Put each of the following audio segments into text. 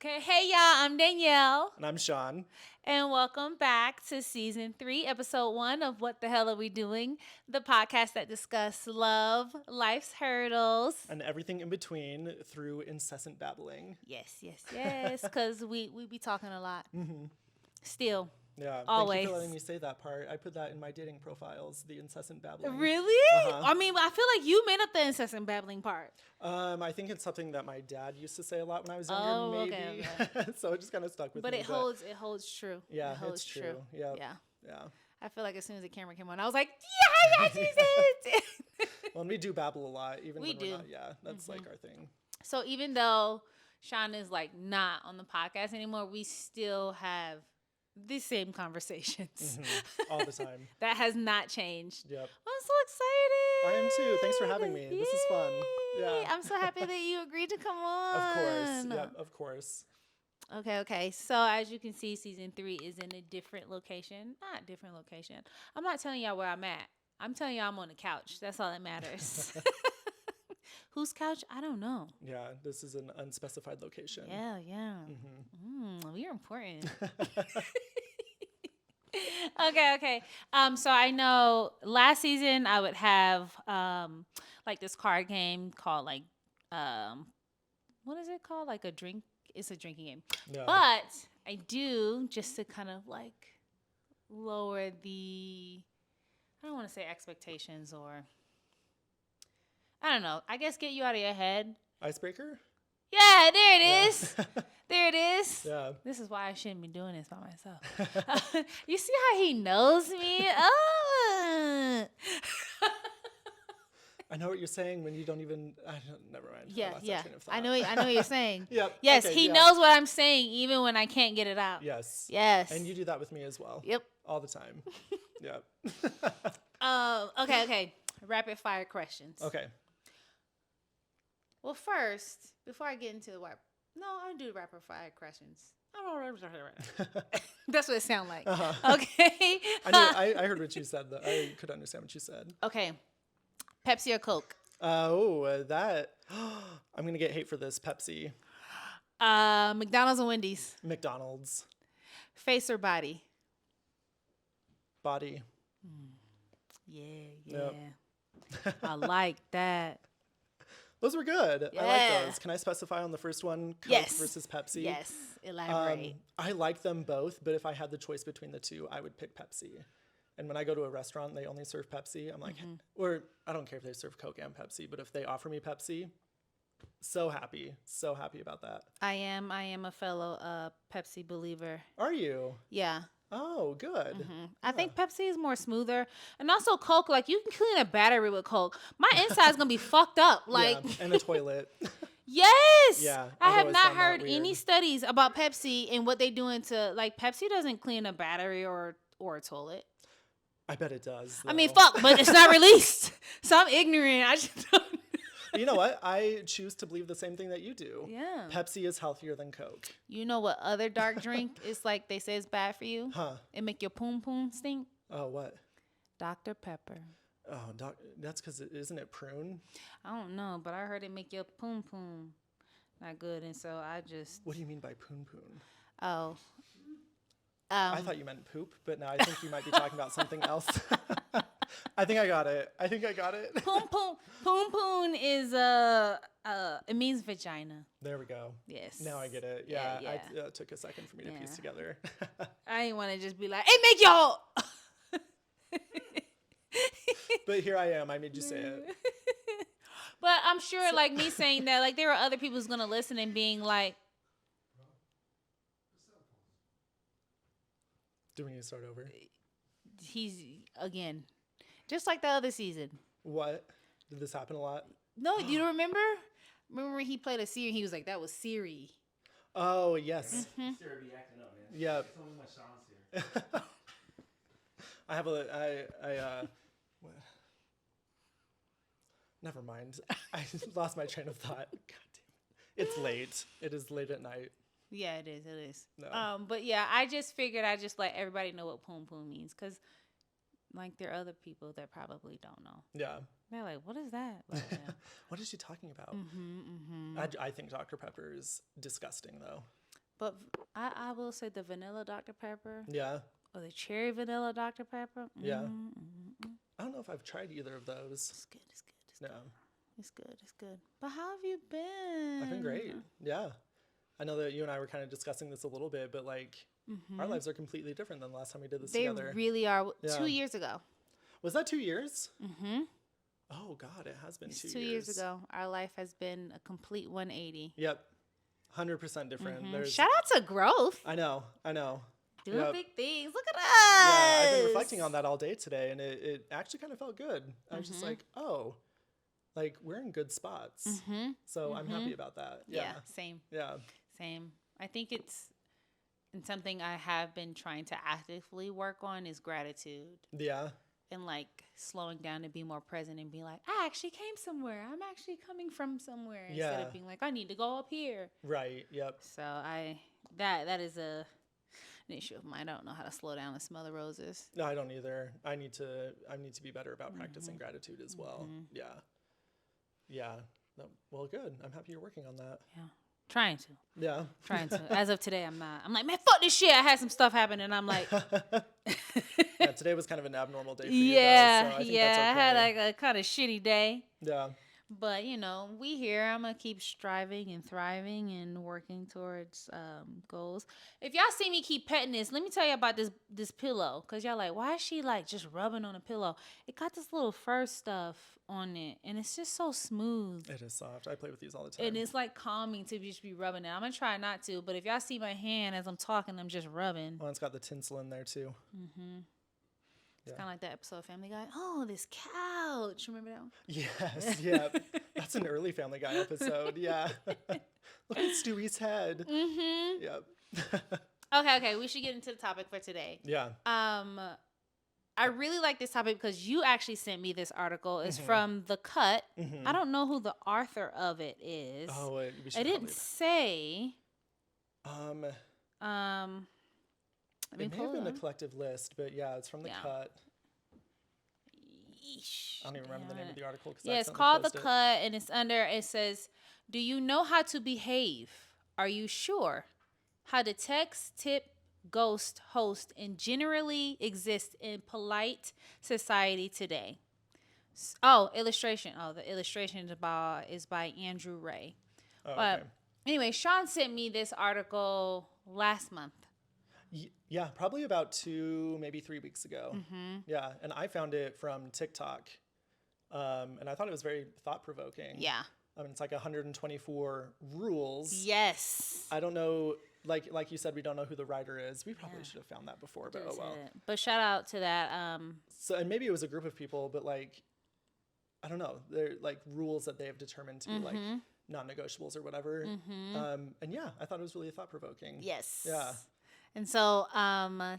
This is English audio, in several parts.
Okay, hey y'all, I'm Danielle. And I'm Sean. And welcome back to Season 3, Episode 1 of What the Hell Are We Doing? The podcast that discusses love, life's hurdles. And everything in between through incessant babbling. Yes, because we be talking a lot. Mm-hmm. Still. Yeah, always. Thank you for letting me say that part. I put that in my dating profiles, the incessant babbling. Really? Uh-huh. I mean, I feel like you made up the incessant babbling part. I think it's something that my dad used to say a lot when I was younger, Okay. So it just kind of stuck with me. But it holds true. Yeah, it holds it's true. Yep. Yeah. I feel like as soon as the camera came on, I was like, yeah, she said it. Well, and we do babble a lot, even when do. we're not. Yeah, that's like our thing. So even though Sean is like not on the podcast anymore, we still have the same conversations all the time. That has not changed. Yep. I'm so excited. I am too. Thanks for having me. This is fun. Yeah. I'm so happy that you agreed to come on. Of course. Yep, of course. Okay. So as you can see, Season 3 is in a different location. Not different location. I'm not telling y'all where I'm at. I'm telling y'all I'm on the couch. That's all that matters. Whose couch? I don't know. Yeah, this is an unspecified location. Yeah. We're important. Okay. So I know last season I would have like this card game called like what is it called? Like a drink. It's a drinking game. Yeah. But I do just to kind of like lower the, I don't want to say expectations or, I don't know. I guess get you out of your head. Icebreaker? Yeah, there it is. There it is. Yeah. This is why I shouldn't be doing this by myself. You see how he knows me? Oh. I know what you're saying when you don't even. Never mind. Yeah. I know what you're saying. Yep. Yes, okay, he knows what I'm saying even when I can't get it out. Yes. And you do that with me as well. Yep. All the time. Yep. Okay. Rapid fire questions. Okay. Well, first, before I get into the I'll do rapid fire questions. That's what it sounds like. Uh-huh. Okay. I heard what you said, though. I could understand what you said. Okay. Pepsi or Coke? That. I'm going to get hate for this. Pepsi. McDonald's or Wendy's? McDonald's. Face or body? Body. Yeah. Yep. I like that. Those were good. Yeah. I like those. Can I specify on the first one, Coke versus Pepsi? Yes. Elaborate. I like them both, but if I had the choice between the two, I would pick Pepsi. And when I go to a restaurant, they only serve Pepsi. I'm like, or I don't care if they serve Coke and Pepsi, but if they offer me Pepsi, so happy about that. I am a fellow Pepsi believer. Are you? Yeah. Oh, good. I think Pepsi is more smoother. And also Coke, like you can clean a battery with Coke. My inside's going to be fucked up. Like and a toilet. Yes. Yeah. I have not heard any studies about Pepsi and what they doing to, like, Pepsi doesn't clean a battery or a toilet. I bet it does. Though. I mean, fuck, but it's not released. So I'm ignorant. I just don't know. You know what? I choose to believe the same thing that you do. Yeah. Pepsi is healthier than Coke. You know what other dark drink is like they say it's bad for you? Huh. It make your poom poom stink. Oh, what? Dr. Pepper. Oh, that's because isn't it prune? I don't know, but I heard it make your poom poom not good, and so I just. What do you mean by poon poon? Oh. I thought you meant poop, but now I think you might be talking about something else. I think I got it. Poom poon is it means vagina. There we go. Yes. Now I get it. Yeah. It took a second for me to piece together. I didn't want to just be like, "Hey, make y'all." But here I am. I made you say it. But I'm sure, like me saying that, like there are other people who's gonna listen and being like, "Do we need to start over?" He's again. Just like the other season. What? Did this happen a lot? No, you don't remember? Remember he played a Siri? He was like, that was Siri. Oh, yes. Siri be acting up, man. Yeah. Tell me when Sean's here. I have what? Never mind. I lost my train of thought. God damn it. It's late. It is late at night. Yeah, it is. No. But yeah, I just figured I'd just let everybody know what poom poom means, because like there are other people that probably don't know. Yeah. They're like, what is that? Like, yeah. What is she talking about? I think Dr. Pepper is disgusting, though. But I will say the vanilla Dr. Pepper Yeah. or the cherry vanilla Dr. Pepper. Yeah. Mm-hmm. I don't know if I've tried either of those. It's good. It's good. It's No. good. It's good. It's good. But how have you been? I've been great. Yeah. I know that you and I were kind of discussing this a little bit, but like our lives are completely different than the last time we did this They together. really are. Yeah. 2 years ago. Was that 2 years? Mm-hmm. Oh God, it has been It's 2 2 years ago. Our life has been a complete 180. Yep. 100% different. There's Shout out to growth. I know. Doing Yep. big things. Look at us. Yeah, I've been reflecting on that all day today, and it actually kind of felt good. I was just like, oh, like we're in good spots. So I'm happy about that. Yeah, same. Yeah. Same. I think it's and something I have been trying to actively work on is gratitude Yeah. and like slowing down to be more present and be like, I actually came somewhere. I'm actually coming from somewhere instead Yeah. of being like, I need to go up here. Right. Yep. So that is an issue of mine. I don't know how to slow down and smell the roses. No, I don't either. I need to be better about practicing gratitude as well. Yeah. Yeah. No, well, good. I'm happy you're working on that. Yeah. Trying to. Yeah. As of today, I'm not. I'm like, man, fuck this shit. I had some stuff happen, and I'm like, Yeah, today was kind of an abnormal day for yeah, you, though, so I think yeah. that's okay. I had like a kind of shitty day. Yeah. But, we here. I'm going to keep striving and thriving and working towards goals. If y'all see me keep petting this, let me tell you about this pillow. Because y'all like, why is she like just rubbing on a pillow? It got this little fur stuff on it. And it's just so smooth. It is soft. I play with these all the time. And it's like calming to just be rubbing it. I'm going to try not to. But if y'all see my hand as I'm talking, I'm just rubbing. Oh, it's got the tinsel in there, too. It's kind of like that episode of Family Guy. Oh, this couch. Remember that one? Yes, yeah. That's an early Family Guy episode. Yeah. Look at Stewie's head. Mm-hmm. Yep. Okay. We should get into the topic for today. Yeah. I really like this topic because you actually sent me this article. It's from The Cut. I don't know who the author of it is. Oh, we should I didn't say. Let me it may pull have been it a up. collective list, but yeah, it's from The Yeah. Cut. Yeesh. I don't even remember the name of the article. Yeah, it's called The Cut, and it's under, it says, do you know how to behave? Are you sure? How to text, tip, ghost, host, and generally exist in polite society today. Illustration. Oh, the illustration is by Andrew Ray. Oh, But okay. anyway, Sean sent me this article last month. Yeah, probably about 2, maybe 3 weeks ago. Yeah, and I found it from TikTok, and I thought it was very thought-provoking. Yeah. It's like 124 rules. Yes. I don't know, like you said, we don't know who the writer is. We probably should have found that before, but oh well. But shout out to that. So, and maybe it was a group of people, but like, I don't know, they're like rules that they have determined to be like non-negotiables or whatever. And yeah, I thought it was really thought-provoking. Yes. Yeah. And so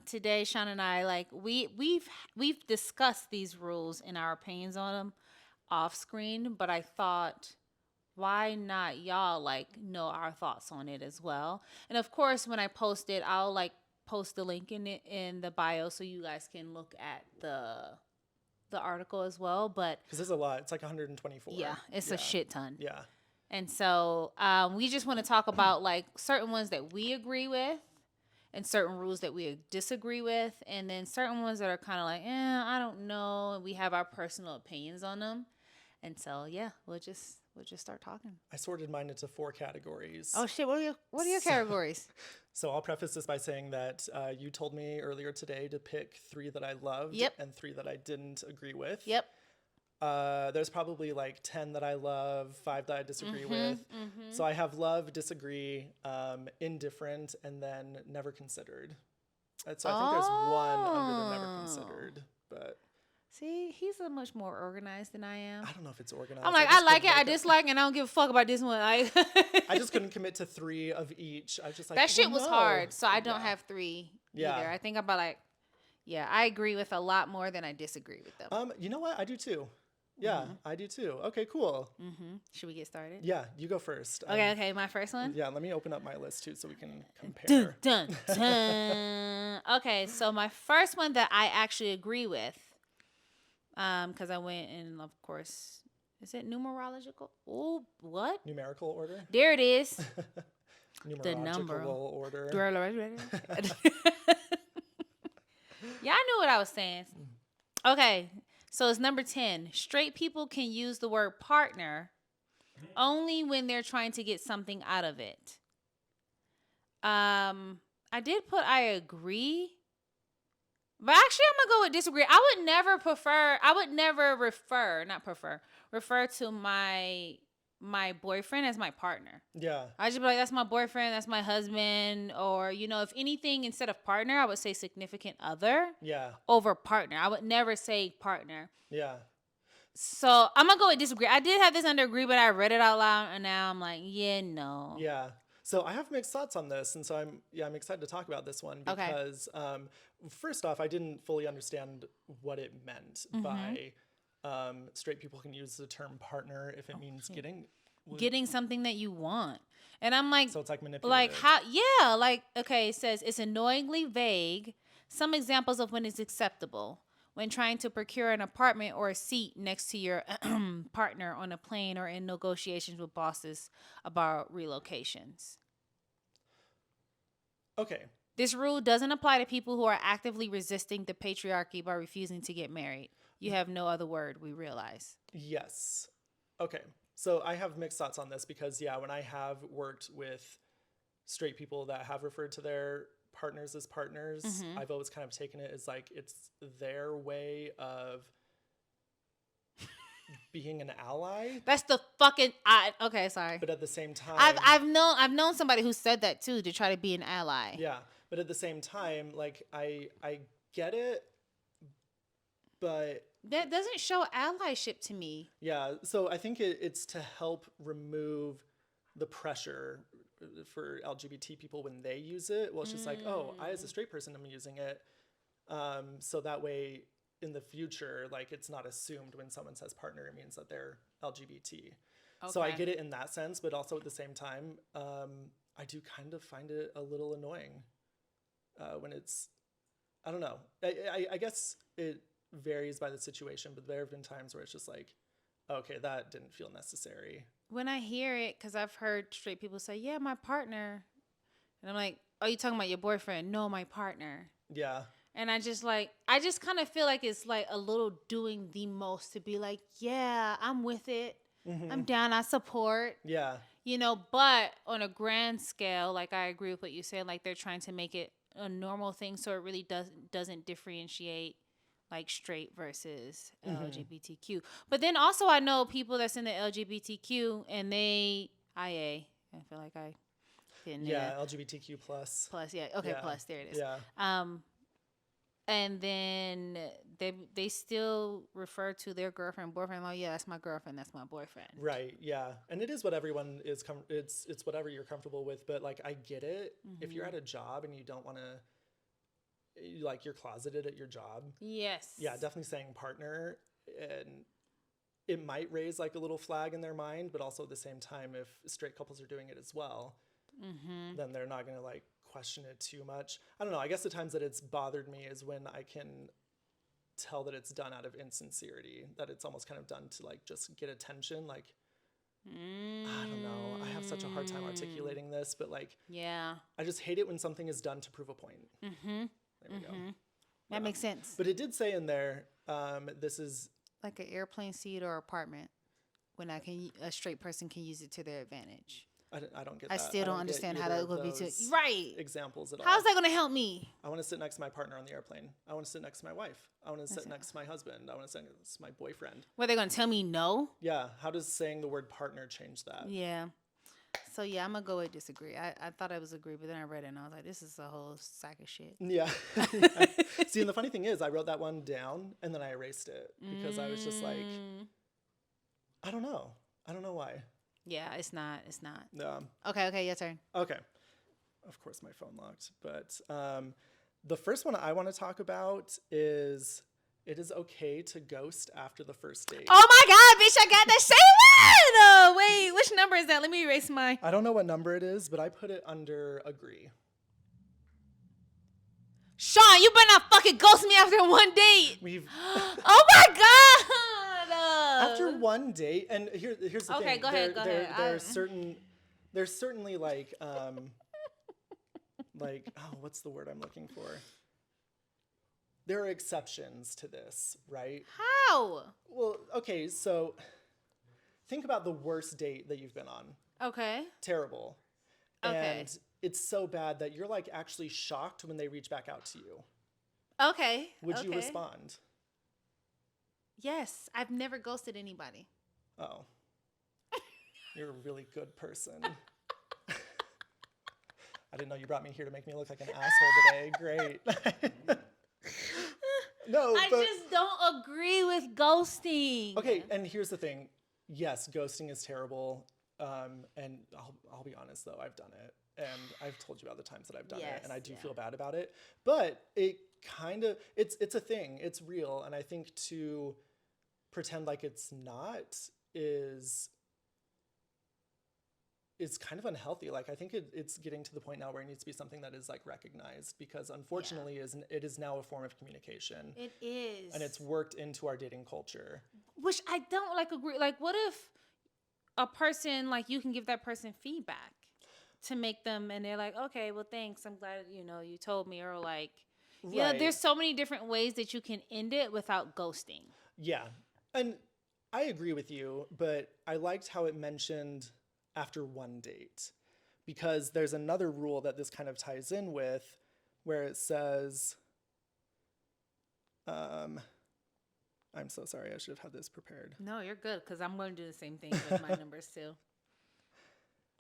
today, Sean and I, we've discussed these rules and our opinions on them off screen, but I thought, why not y'all know our thoughts on it as well? And of course, when I post it, I'll post the link in the bio so you guys can look at the article as well. But Because there's a lot. It's like 124. yeah, it's a shit ton. Yeah. And so we just want to talk about certain ones that we agree with and certain rules that we disagree with, and then certain ones that are kind of I don't know, and we have our personal opinions on them. And so yeah, we'll just start talking. I sorted mine into 4 categories. Oh shit, what are your categories? So I'll preface this by saying that you told me earlier today to pick 3 that I loved Yep. and 3 that I didn't agree with. Yep. There's probably 10 that I love, 5 that I disagree with. So I have love, disagree, indifferent, and then never considered. And so I think there's one under the never considered, but See, he's a much more organized than I am. I don't know if it's organized. I'm like, I like it, I dislike it, and I don't give a fuck about this one. I just couldn't commit to 3 of each. I was just like, that shit oh, was no. hard, so I don't Yeah. have 3 Yeah. either. I think about I agree with a lot more than I disagree with them. You know what? I do too. Yeah, I do too. Okay, cool. Should we get started? Yeah, you go first. Okay, my first one? Yeah, let me open up my list too so we can compare. Dun, dun, dun. Okay, so my first one that I actually agree with, because I went and, of course, is it numerological? Oh, what? Numerical order? There it is. The number. numerological order. Yeah, I knew what I was saying. Okay, so it's number 10. Straight people can use the word partner only when they're trying to get something out of it. I did put I agree, but actually I'm gonna go with disagree. I would never refer to my boyfriend as my partner. Yeah. I just be like, that's my boyfriend, that's my husband, or if anything, instead of partner, I would say significant other Yeah. over partner. I would never say partner. Yeah. So I'm gonna go with disagree. I did have this under agree, but I read it out loud, and now I'm like, yeah, no. Yeah. So I have mixed thoughts on this, and so I'm excited to talk about this one because first off, I didn't fully understand what it meant by straight people can use the term partner if it means Getting something that you want. And I'm like, so it's like manipulative. like how? Yeah, like okay, it says it's annoyingly vague. Some examples of when it's acceptable: when trying to procure an apartment or a seat next to your partner on a plane or in negotiations with bosses about relocations. Okay. This rule doesn't apply to people who are actively resisting the patriarchy by refusing to get married. You have no other word, we realize. Yes. Okay. So I have mixed thoughts on this because, when I have worked with straight people that have referred to their partners as partners, I've always kind of taken it as like it's their way of being an ally. That's the fucking okay, sorry. But at the same time, I've known somebody who said that too, to try to be an ally. Yeah, but at the same time, like I get it, but that doesn't show allyship to me. Yeah, so I think it's to help remove the pressure for LGBT people when they use it. Well, it's just like, oh, I as a straight person am using it, so that way in the future, like it's not assumed when someone says partner, it means that they're LGBT. Okay. So I get it in that sense, but also at the same time, I do kind of find it a little annoying when it's, I don't know. I guess it varies by the situation, but there have been times where it's just like, okay, that didn't feel necessary. When I hear it, because I've heard straight people say, yeah, my partner. And I'm like, are you talking about your boyfriend? No, my partner. Yeah. And I just kind of feel like it's like a little doing the most to be like, yeah, I'm with it. Mm-hmm. I'm down. I support. Yeah. But on a grand scale, like I agree with what you said, like they're trying to make it a normal thing. So it really doesn't differentiate like straight versus LGBTQ. But then also I know people that's in the LGBTQ and I feel like I didn't. Yeah, LGBTQ plus. Plus, yeah. Okay, yeah. Plus, there it is. Yeah. And then they still refer to their girlfriend, boyfriend. Like, yeah, that's my girlfriend. That's my boyfriend. Right. Yeah. And it is what everyone is. It's whatever you're comfortable with. But like, I get it. Mm-hmm. If you're at a job and you don't want to, like, you're closeted at your job. Yes. Yeah. Definitely saying partner, and it might raise like a little flag in their mind. But also at the same time, if straight couples are doing it as well, then they're not going to like question it too much. I don't know. I guess the times that it's bothered me is when I can tell that it's done out of insincerity, that it's almost kind of done to like just get attention. Like, I don't know. I have such a hard time articulating this, but like, yeah, I just hate it when something is done to prove a point. There we go. That makes sense. But it did say in there, this is like an airplane seat or apartment when a straight person can use it to their advantage. I don't get that. I still don't understand how that would be to right examples at all. How's that going to help me? I want to sit next to my partner on the airplane. I want to sit next to my wife. I want to sit next to my husband. I want to sit next to my boyfriend. Were they going to tell me no? Yeah. How does saying the word partner change that? Yeah. So yeah, I'm gonna go with disagree. I thought I was agree, but then I read it and I was like, this is a whole sack of shit. Yeah. See, and the funny thing is, I wrote that one down and then I erased it because I was just like, I don't know why. Yeah, it's not. Yeah. Okay, your turn. Okay. Of course, my phone locked. But the first one I want to talk about is it is okay to ghost after the first date. Oh my God, bitch, I got that same one! Oh, wait, which number is that? Let me erase mine. I don't know what number it is, but I put it under agree. Sean, you better not fucking ghost me after one date. Oh my God! After one date, and here's the thing. Okay, go ahead. There's certainly like like, oh, what's the word I'm looking for? There are exceptions to this, right? How? Well, okay, so think about the worst date that you've been on. Okay. Terrible. Okay. And it's so bad that you're like actually shocked when they reach back out to you. Okay. Would you okay. respond? Yes. I've never ghosted anybody. Oh. You're a really good person. I didn't know you brought me here to make me look like an asshole today. Great. No, I but just don't agree with ghosting. okay, and here's the thing. Yes, ghosting is terrible. And I'll be honest though, I've done it. And I've told you about the times that I've done it, and I do feel bad about it. But it kind of it's a thing. It's real, and I think to pretend like it's not is kind of unhealthy. Like I think it's getting to the point now where it needs to be something that is like recognized, because unfortunately it is now a form of communication. It is. And it's worked into our dating culture. Which I don't like agree. Like what if a person, like you can give that person feedback to make them, and they're like, okay, well, thanks. I'm glad, you told me, or like, there's so many different ways that you can end it without ghosting. Yeah. And I agree with you, but I liked how it mentioned after one date, because there's another rule that this kind of ties in with where it says, I'm so sorry. I should have had this prepared. No, you're good, because I'm going to do the same thing with my numbers too.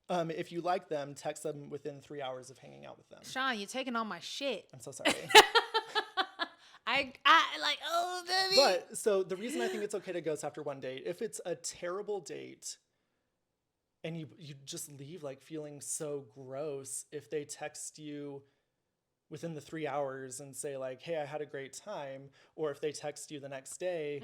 If you like them, text them within 3 hours of hanging out with them. Sean, you're taking all my shit. I'm so sorry. I like, oh, baby. But so the reason I think it's okay to ghost after one date, if it's a terrible date and you just leave like feeling so gross, if they text you within the 3 hours and say like, hey, I had a great time, or if they text you the next day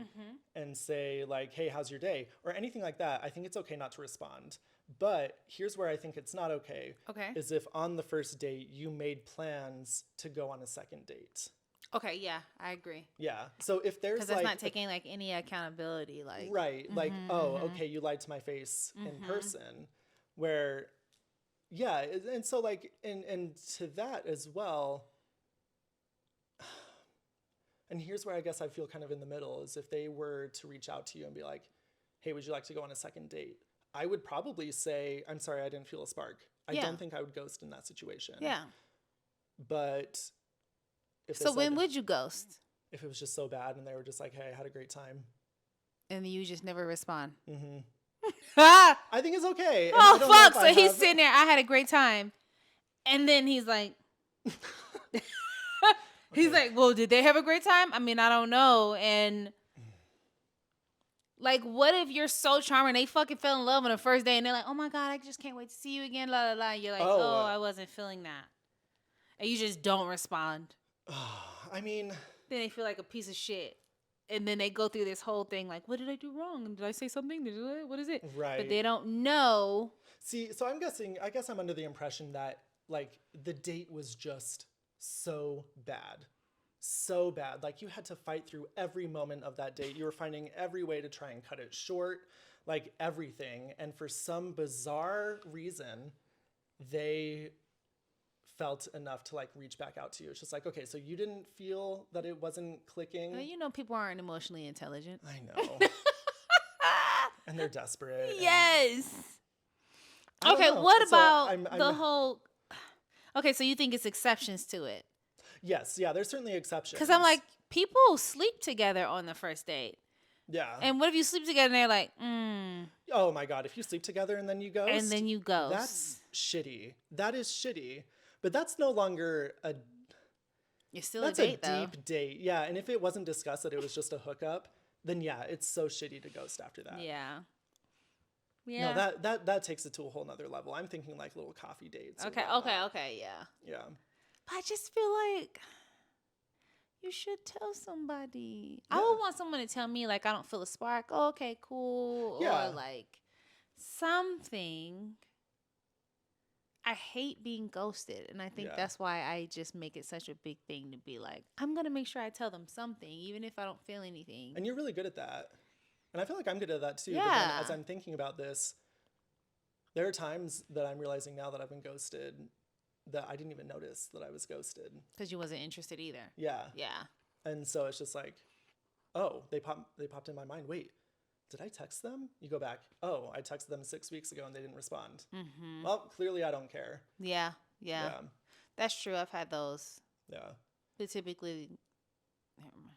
and say like, hey, how's your day, or anything like that, I think it's okay not to respond. But here's where I think it's not okay. Okay. Is if on the first date you made plans to go on a second date. Okay, yeah, I agree. Yeah. So if there's because that's not taking like any accountability, like right, like okay, you lied to my face in person, where yeah, and so like and to that as well. And here's where I guess I feel kind of in the middle, is if they were to reach out to you and be like, hey, would you like to go on a second date? I would probably say, I'm sorry, I didn't feel a spark. I don't think I would ghost in that situation. Yeah. But if so when would you ghost? If it was just so bad and they were just like, hey, I had a great time. And you just never respond. Mm-hmm. I I think it's okay. And oh, fuck. So he's sitting there, I had a great time. And then he's like, he's like, well, did they have a great time? I mean, I don't know. And like, what if you're so charming, they fucking fell in love on the first day, and they're like, oh my God, I just can't wait to see you again, la la la. You're like, oh, I wasn't feeling that. And you just don't respond. I mean, then they feel like a piece of shit. And then they go through this whole thing like, what did I do wrong? Did I say something? What is it? Right. But they don't know. See, so I guess I'm under the impression that like the date was just so bad. So bad. Like you had to fight through every moment of that date. You were finding every way to try and cut it short, like everything. And for some bizarre reason, they felt enough to like reach back out to you. It's just like, okay, so you didn't feel that it wasn't clicking. Well, you know, people aren't emotionally intelligent. I know. And they're desperate. Yes. Okay, what about the whole... Okay, so you think it's exceptions to it? Yes, yeah, there's certainly exceptions. Because I'm like, people sleep together on the first date. Yeah. And what if you sleep together and they're like, oh my God, if you sleep together and then you ghost? And then you ghost. That's shitty. That is shitty. But that's no longer a... It's still a date, though. That's a deep date. Yeah, and if it wasn't discussed that it was just a hookup, then yeah, it's so shitty to ghost after that. Yeah. Yeah. No, that takes it to a whole nother level. I'm thinking like little coffee dates. Okay, yeah. Yeah. But I just feel like you should tell somebody. Yeah. I would want someone to tell me, like, I don't feel a spark. Oh, okay, cool. Yeah. Or, like, something. I hate being ghosted. And I think that's why I just make it such a big thing to be like, I'm going to make sure I tell them something, even if I don't feel anything. And you're really good at that. And I feel like I'm good at that too. Yeah. But then as I'm thinking about this, there are times that I'm realizing now that I've been ghosted that I didn't even notice that I was ghosted. Because you wasn't interested either. Yeah. Yeah. And so it's just like, oh, they popped in my mind. Wait, did I text them? You go back. Oh, I texted them 6 weeks ago and they didn't respond. Mm-hmm. Well, clearly I don't care. Yeah. That's true. I've had those. Yeah. But typically, never mind.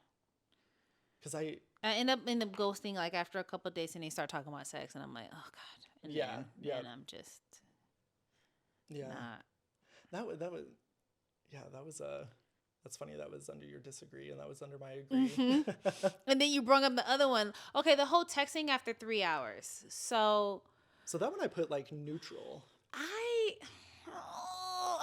Because I end up ghosting like after a couple of days, and they start talking about sex, and I'm like, oh god. And then I'm just not. That was that's funny. That was under your disagree, and that was under my agree. Mm-hmm. And then you brought up the other one. Okay, the whole texting after 3 hours. So that one I put like neutral.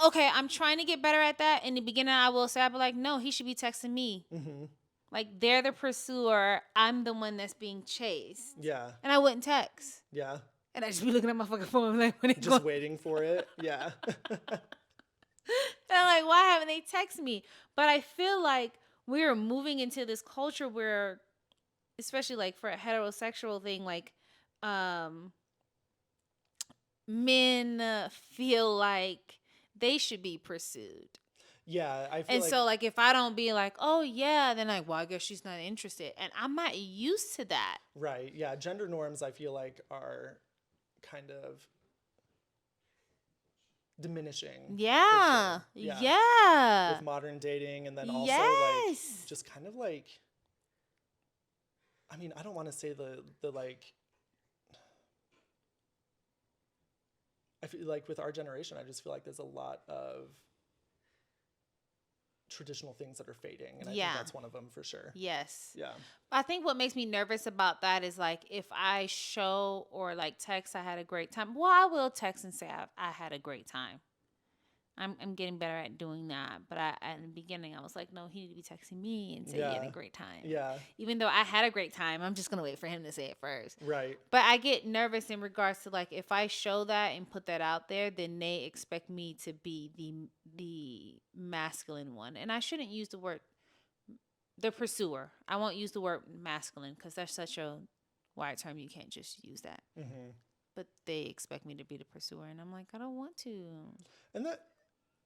Okay, I'm trying to get better at that. In the beginning, I will say, I'll be like, no, he should be texting me. Mm-hmm. Like, they're the pursuer. I'm the one that's being chased. Yeah. And I wouldn't text. Yeah. And I just be looking at my fucking phone like, when just waiting for it. Yeah. And I'm like, why haven't they texted me? But I feel like we're moving into this culture where, especially like for a heterosexual thing, like men feel like they should be pursued. Yeah, I feel and so like if I don't be like, oh yeah, then like, well, I guess she's not interested, and I'm not used to that. Right. Yeah, gender norms I feel like are kind of diminishing. Yeah. Sure. Yeah. Yeah. With modern dating, and then also like just kind of like, I mean, I don't want to say the like, I feel like with our generation, I just feel like there's a lot of traditional things that are fading, and I think that's one of them for sure. Yes. Yeah. I think what makes me nervous about that is like if I show or like text I had a great time. Well, I will text and say I had a great time. I'm getting better at doing that, but in the beginning I was like, no, he need to be texting me and say he had a great time. Yeah. Even though I had a great time, I'm just gonna wait for him to say it first. Right. But I get nervous in regards to like if I show that and put that out there, then they expect me to be the masculine one, and I shouldn't use the word the pursuer. I won't use the word masculine because that's such a wide term. You can't just use that. Mm-hmm. But they expect me to be the pursuer, and I'm like, I don't want to. And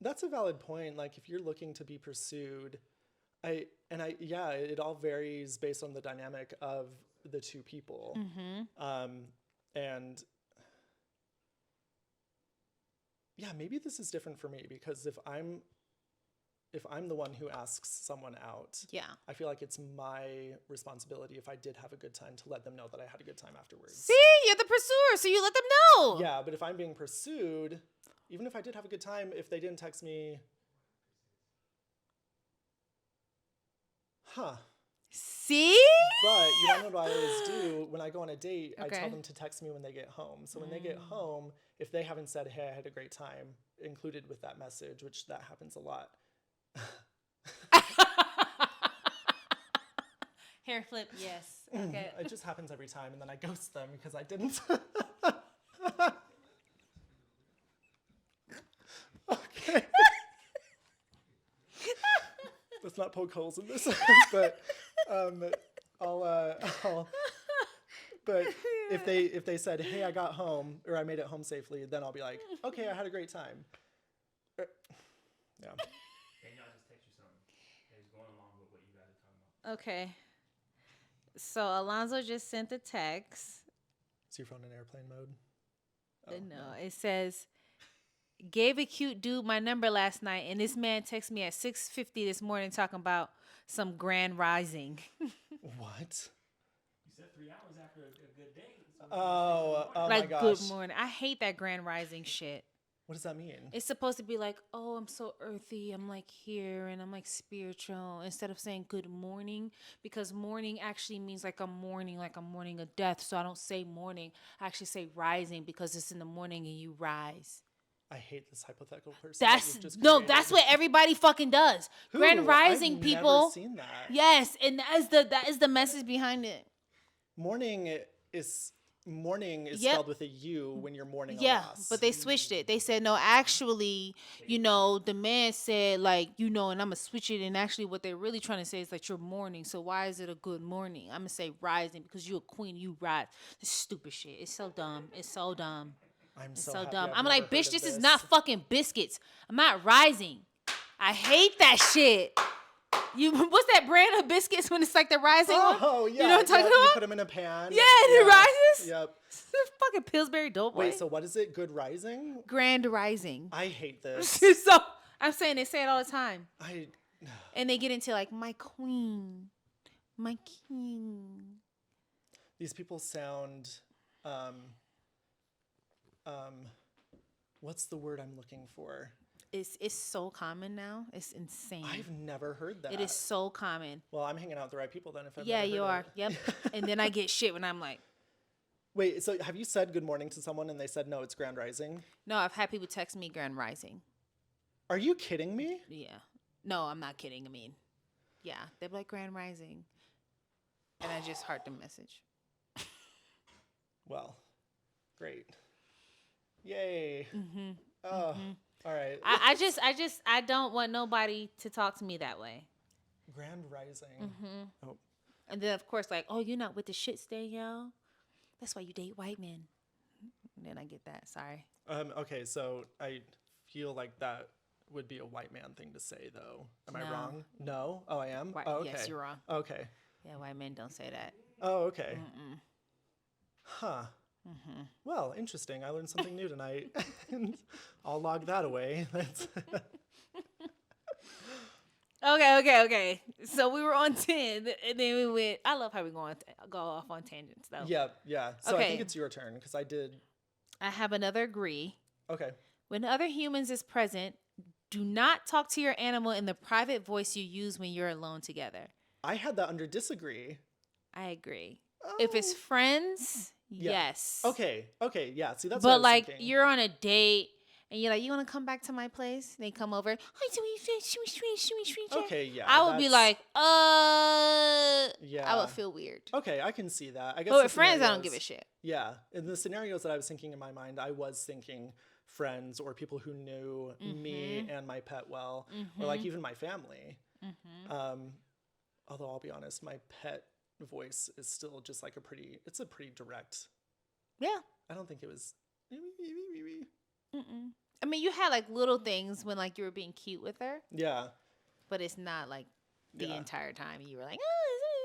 that's a valid point. Like if you're looking to be pursued, it all varies based on the dynamic of the two people. Mm-hmm. And yeah, maybe this is different for me because if I'm the one who asks someone out, I feel like it's my responsibility if I did have a good time to let them know that I had a good time afterwards. See, you're the pursuer, so you let them know. Yeah, but if I'm being pursued, even if I did have a good time, if they didn't text me, See? But you don't know what I always do when I go on a date. I tell them to text me when they get home. So when they get home, if they haven't said, hey, I had a great time, included with that message, which that happens a lot. Hair flip, yes. Okay. It just happens every time, and then I ghost them because I didn't. Okay. Let's not poke holes in this, but but if they said, hey, I got home or I made it home safely, then I'll be like, okay, I had a great time. Yeah. And y'all just text you something. It's going along with what you guys are talking about. Okay. So Alonzo just sent a text. Is your phone in airplane mode? No, it says, gave a cute dude my number last night, and this man texted me at 6:50 this morning talking about some grand rising. What? You said 3 hours after a good date. So Oh like, my gosh. good morning. I hate that grand rising shit. What does that mean? It's supposed to be like, oh, I'm so earthy. I'm like here and I'm like spiritual instead of saying good morning, because morning actually means like I'm mourning a death. So I don't say morning. I actually say rising because it's in the morning and you rise. I hate this hypothetical person. That's what everybody fucking does. Who? Grand rising, I've people. Never seen that. Yes, and that is the message behind it. Morning is spelled with a U when you're mourning a loss. But they switched it. They said, no, actually, the man said, like, and I'm going to switch it. And actually what they're really trying to say is that you're mourning. So why is it a good morning? I'm going to say rising because you're a queen. You rise. This stupid shit. It's so dumb. It's so dumb. I'm It's so, so happy dumb. I've I'm never like, heard bitch, of this is this. not fucking biscuits. I'm not rising. I hate that shit. What's that brand of biscuits when it's like the rising one? Oh, yeah. You know what I'm talking You about? put them in a pan. Yeah, and it rises. Yep. Fucking Pillsbury Doughboy. Wait, so what is it? Good Rising? Grand Rising. I hate this. So I'm saying they say it all the time, I and they get into like my queen, my king. These people sound what's the word I'm looking for? It's so common now. It's insane. I've never heard that. It is so common. Well, I'm hanging out with the right people then if I've Yeah, never you heard are. it. Yep. And then I get shit when I'm like, Wait, so have you said good morning to someone and they said no, it's Grand Rising? no, I've had people text me Grand Rising. Are you kidding me? Yeah. No, I'm not kidding. I mean, yeah, they're like Grand Rising, and I just heart the message. Well, great. Yay. Mm-hmm. Oh, all right. I don't want nobody to talk to me that way. Grand Rising. Mm-hmm. Oh, And then of course, like, oh, you're not with the shit stay, yo. That's why you date white men. And then I get that. Sorry. okay, so I feel like that would be a white man thing to say, though. Am I No. wrong? No? Oh, I am? White, Oh, okay. Yes, you're wrong. Okay. Yeah, white men don't say that. Oh, okay. Mm-mm. Huh. Mm-hmm. Well, interesting. I learned something new tonight. I'll log that away. That's Okay. So we were on 10, and then we went. I love how we go off on tangents, though. yeah. So I think Okay. it's your turn because I did. I have another agree. Okay. When other humans is present, do not talk to your animal in the private voice you use when you're alone together. I had that under disagree. I agree. If it's Oh. friends, Yeah. yes. Okay. Yeah. See, that's what I But was like thinking. you're on a date and you're like, you want to come back to my place? They come over. Okay. Yeah. I would be that's- like, Yeah. I would feel weird. Okay, I can see that. I guess. But the with friends, I don't give a scenarios- shit. Yeah. In the scenarios that I was thinking in my mind, I was thinking friends or people who knew me and my pet well, or like even my family. Although I'll be honest, my pet voice is still just like it's a pretty direct. Yeah. I don't think it was. Mm-mm. I mean, you had like little things when like you were being cute with her, Yeah. but it's not like the Yeah. entire time you were like,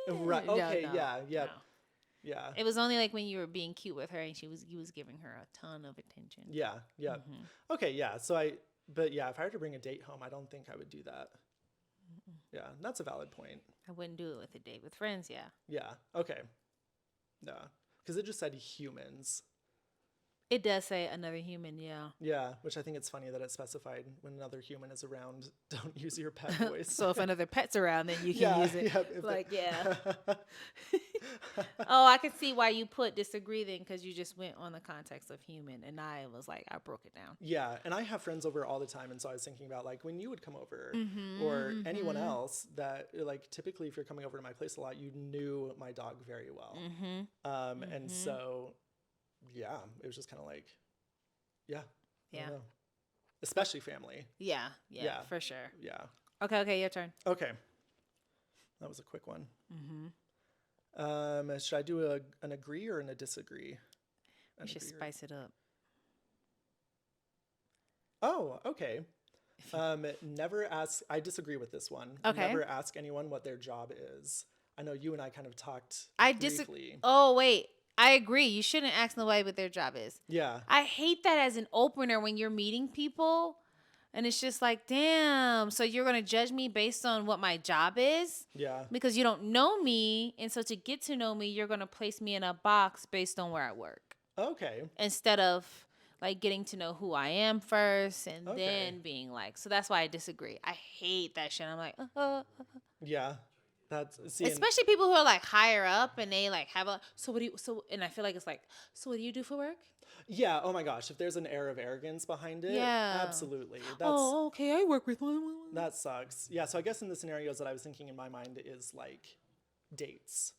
oh, Right. No, Okay. no, Yeah. no. Yeah. It was only like when you were being cute with her and you was giving her a ton of attention. Yeah. Okay. Yeah. So but yeah, if I were to bring a date home, I don't think I would do that. Yeah. That's a valid point. I wouldn't do it with a date. With friends, yeah. Yeah. Okay. Yeah. Because it just said humans. It does say another human, yeah. Yeah, which I think it's funny that it's specified when another human is around, don't use your pet voice. So if another pet's around, then you can yeah, use it. yeah, if Like, they- yeah. Oh, I can see why you put disagree then, because you just went on the context of human, and I was like, I broke it down. Yeah, and I have friends over all the time, and so I was thinking about like when you would come over Mm-hmm, or anyone else that like typically if you're coming over to my place a lot, you knew my dog very well. Mm-hmm. And so yeah, it was just kind of like, yeah. I don't Yeah. know. Especially family. Yeah, Yeah. for sure. Yeah. Okay, your turn. Okay. That was a quick one. Should I do an agree or a disagree? We should spice it up. Oh, okay. Never ask. I disagree with this one. Okay. Never ask anyone what their job is. I know you and I kind of talked I briefly. disagree. Oh, wait. I agree. You shouldn't ask nobody what their job is. Yeah. I hate that as an opener when you're meeting people. And it's just like, damn. So you're going to judge me based on what my job is? Yeah. Because you don't know me. And so to get to know me, you're going to place me in a box based on where I work. Okay. Instead of like getting to know who I am first and Okay. then being like, so that's why I disagree. I hate that shit. I'm like, Yeah. That's especially people who are like higher up and they like have and I feel like it's like, so what do you do for work? Yeah. Oh my gosh. If there's an air of arrogance behind it, Yeah. absolutely. Oh, okay. I work with one. That sucks. Yeah. So I guess in the scenarios that I was thinking in my mind is like dates.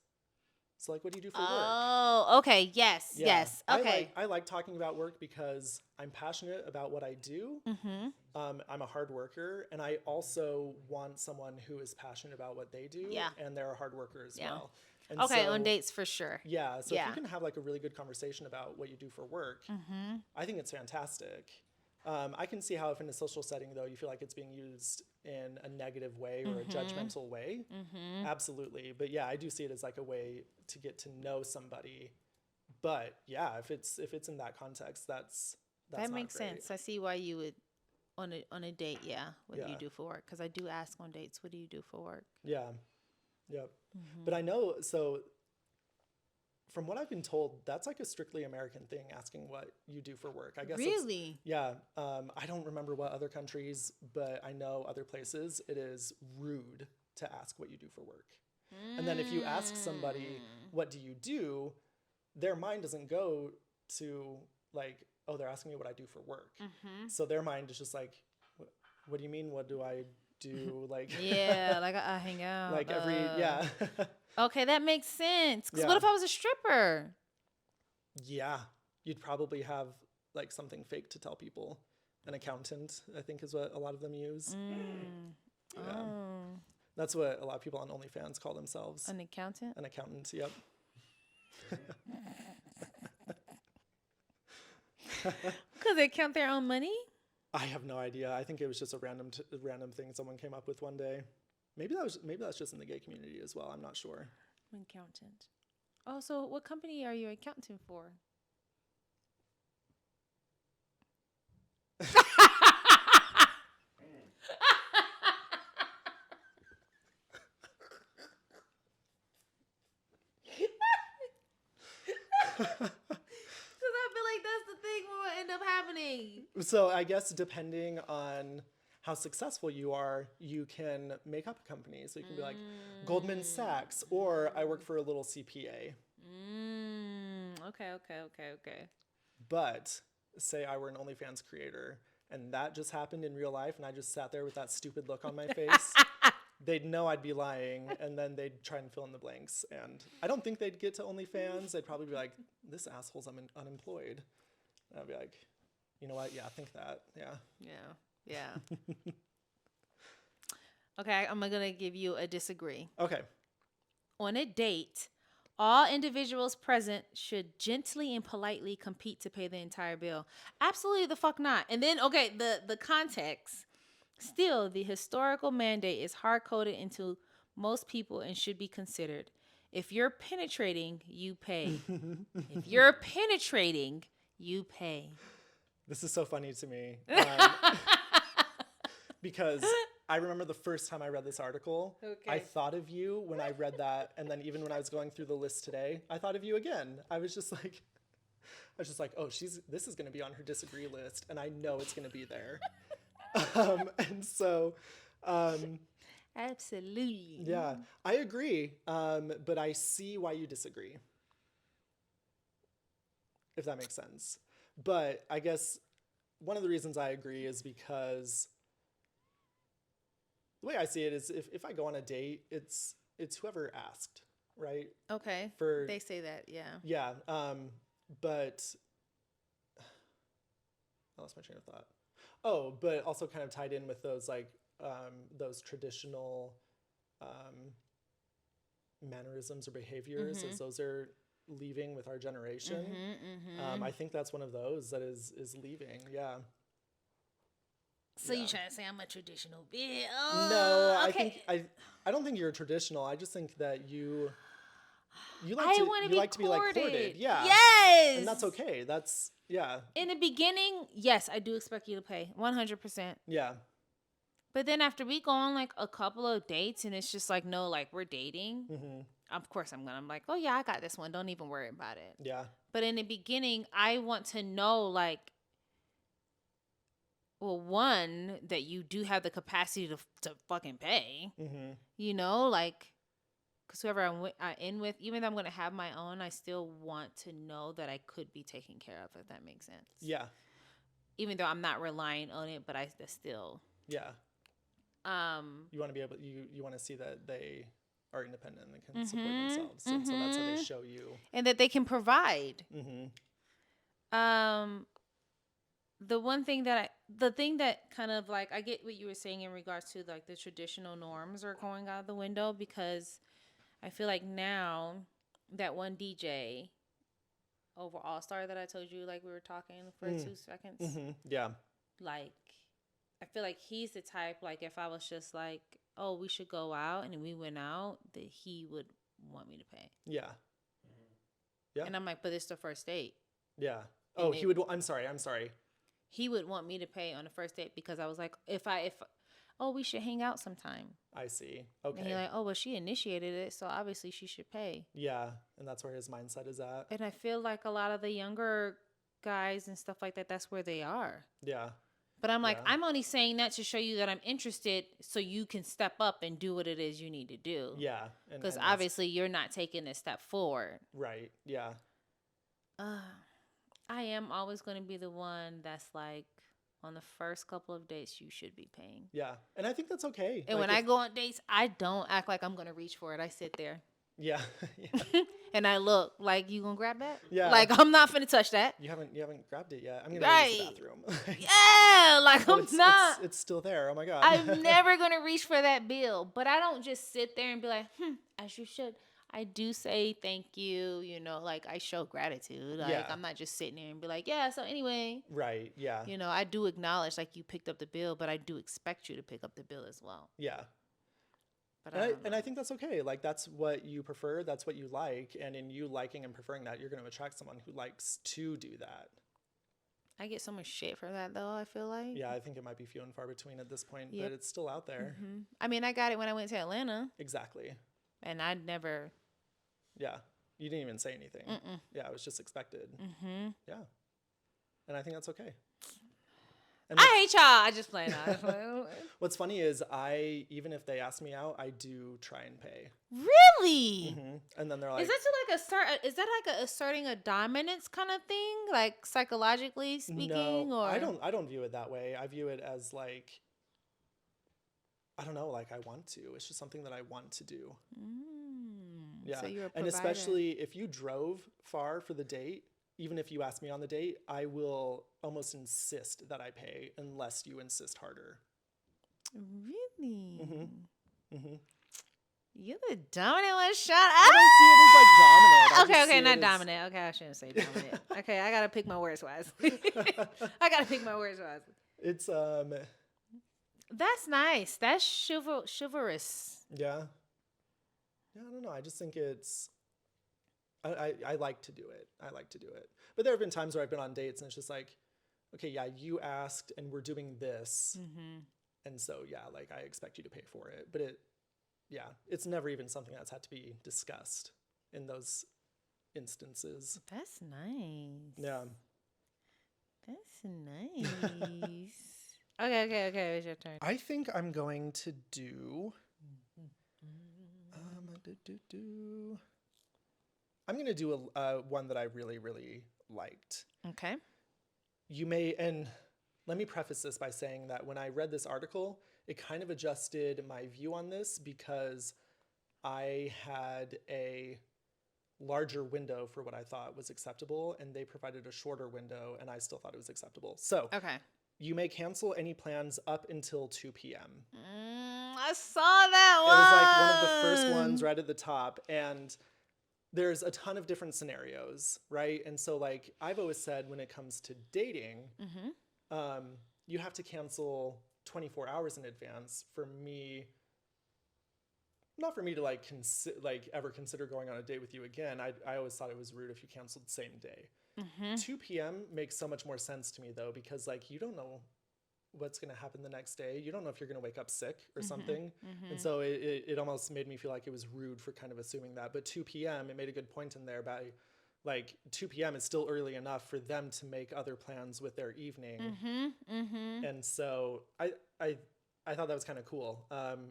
So like, what do you do for work? Oh, okay. Yes. Yeah. Yes. Okay. I like talking about work because I'm passionate about what I do. Mm-hmm. I'm a hard worker, and I also want someone who is passionate about what they do, Yeah. and they're a hard worker as Yeah. well. And Okay, so, on dates for sure. yeah. So if Yeah. you can have like a really good conversation about what you do for work, I think it's fantastic. I can see how if in a social setting though, you feel like it's being used in a negative way or a judgmental way. Absolutely. But yeah, I do see it as like a way to get to know somebody. But yeah, if it's in that context, that's That not makes great. sense. I see why you would on a date. Yeah, what do you Yeah. do for work? Because I do ask on dates, what do you do for work? Yeah. Yep. But I know, so from what I've been told, that's like a strictly American thing, asking what you do for work. I guess Really? yeah. I don't remember what other countries, but I know other places it is rude to ask what you do for work. And then if you ask somebody, what do you do? Their mind doesn't go to like, oh, they're asking me what I do for work. So their mind is just like, what do you mean? What do I do? Like, Yeah, like I hang out. like every, yeah. Okay, that makes sense. Because Yeah. what if I was a stripper? Yeah. You'd probably have like something fake to tell people. An accountant, I think, is what a lot of them use. Yeah. Oh, That's what a lot of people on OnlyFans call themselves. an accountant? An accountant, yep. Because they count their own money? I have no idea. I think it was just a random thing someone came up with one day. Maybe that's just in the gay community as well. I'm not sure. An accountant. Oh, so what company are you accounting for? Because I feel like that's the thing what will end up happening. So I guess depending on how successful you are, you can make up a company. So you can be like Goldman Sachs, or I work for a little CPA. Okay. But say I were an OnlyFans creator and that just happened in real life and I just sat there with that stupid look on my face, they'd know I'd be lying and then they'd try and fill in the blanks. And I don't think they'd get to OnlyFans. They'd probably be like, this asshole's unemployed. And I'd be like, you know what? Yeah, think that. Yeah. Yeah. Okay, I'm going to give you a disagree. Okay. On a date, all individuals present should gently and politely compete to pay the entire bill. Absolutely the fuck not. And then, okay, the context. Still, the historical mandate is hard-coded into most people and should be considered. If you're penetrating, you pay. If you're penetrating, you pay. This is so funny to me. Because I remember the first time I read this article, I thought of you when I read that. And then even when I was going through the list today, I thought of you again. I was just like, oh, this is going to be on her disagree list. And I know it's going to be there. And so, Absolutely. yeah, I agree. But I see why you disagree. If that makes sense. But I guess one of the reasons I agree is because the way I see it is if I go on a date, it's whoever asked, right? Okay. They say that, yeah. Yeah. But I lost my train of thought. Oh, but also kind of tied in with those like those traditional mannerisms or behaviors as those are leaving with our generation. I think that's one of those that is leaving. Yeah. So you trying to say I'm a traditional bitch? No, okay. I don't think you're traditional. I just think that you I like to be like courted. Yeah. Yes. And that's okay. That's yeah. In the beginning, yes, I do expect you to pay 100%. Yeah. But then after we go on like a couple of dates and it's just like, no, like we're dating. Of course I'm like, oh yeah, I got this one. Don't even worry about it. Yeah. But in the beginning, I want to know like, well, one, that you do have the capacity to fucking pay. You know, like, because whoever I'm in with, even though I'm going to have my own, I still want to know that I could be taken care of, if that makes sense. Yeah. Even though I'm not relying on it, but I still. Yeah. You want to be able, you want to see that they are independent and can support themselves. And so that's how they show you. And that they can provide. The thing that kind of like, I get what you were saying in regards to like the traditional norms are going out the window, because I feel like now that one DJ over All Star that I told you, like we were talking for 2 seconds, Yeah. like I feel like he's the type, like if I was just like, oh, we should go out, and we went out, that he would want me to pay. Yeah. Yeah. And I'm like, but it's the first date. Yeah. And Oh, he would. I'm sorry. He would want me to pay on the first date because I was like, oh, we should hang out sometime. I see. And he's Okay. like, oh, well, she initiated it, so obviously she should pay. Yeah. And that's where his mindset is at. And I feel like a lot of the younger guys and stuff like that, that's where they are. Yeah. But I'm like, Yeah. I'm only saying that to show you that I'm interested so you can step up and do what it is you need to do. Yeah. Because and that's- obviously you're not taking a step forward. Right. Yeah. I am always going to be the one that's like, on the first couple of dates, you should be paying. Yeah. And I think that's okay. And Like, when I go on dates, I don't act like I'm going to reach for it. I sit there. Yeah. Yeah. And I look like, you going to grab that? Yeah. Like, I'm not finna touch that. You haven't grabbed it yet. I'm gonna use the Right. bathroom. Yeah, like But I'm not. It's still there. Oh my god. I'm never going to reach for that bill. But I don't just sit there and be like, as you should. I do say thank you, like I show gratitude. Like Yeah. I'm not just sitting there and be like, yeah, so anyway, Right. Yeah. I do acknowledge like you picked up the bill, but I do expect you to pick up the bill as well. Yeah. But And I think that's okay. Like that's what you prefer. That's what you like. And in you liking and preferring that, you're going to attract someone who likes to do that. I get so much shit for that though, I feel like. Yeah. I think it might be few and far between at this point, Yep. but it's still out there. I mean, I got it when I went to Atlanta, Exactly. and I never. Yeah. You didn't even say anything. Yeah. It was just expected. Yeah. And I think that's okay. And I hate y'all. I just play now. what's funny is even if they ask me out, I do try and pay. Really? And then they're like, Is that like asserting a dominance kind of thing, like psychologically speaking? no, Or I don't view it that way. I view it as like, I don't know, like I want to. It's just something that I want to do. Yeah. So you're a and provider. especially if you drove far for the date, even if you ask me on the date, I will almost insist that I pay unless you insist harder. Really? Mm-hmm. You're the dominant one. Shut I up. don't see it as like dominant. I just Okay, see it not as- dominant. Okay, I shouldn't say dominant. Okay, I gotta pick my words wisely. I gotta pick my words wisely. It's That's nice. That's chivalrous. yeah. Yeah, I don't know. I just think it's I like to do it. I like to do it. But there have been times where I've been on dates and it's just like, okay, yeah, you asked and we're doing this. And so yeah, like I expect you to pay for it. But it's never even something that's had to be discussed in those instances. That's nice. Yeah. That's nice. Okay. It's your turn. I think I'm going to do I'm going to do a one that I really, really liked. Okay. You may, and let me preface this by saying that when I read this article, it kind of adjusted my view on this because I had a larger window for what I thought was acceptable, and they provided a shorter window, and I still thought it was acceptable. So Okay. you may cancel any plans up until 2 p.m. I saw that It one. was like one of the first ones right at the top, and there's a ton of different scenarios, right? And so like I've always said when it comes to dating, you have to cancel 24 hours in advance. For me, not for me to like ever consider going on a date with you again. I always thought it was rude if you canceled same day. 2 p.m. makes so much more sense to me though, because like you don't know what's going to happen the next day. You don't know if you're going to wake up sick or something. And so it almost made me feel like it was rude for kind of assuming that. But 2 p.m., it made a good point in there by like 2 p.m. is still early enough for them to make other plans with their evening. And so I thought that was kind of cool.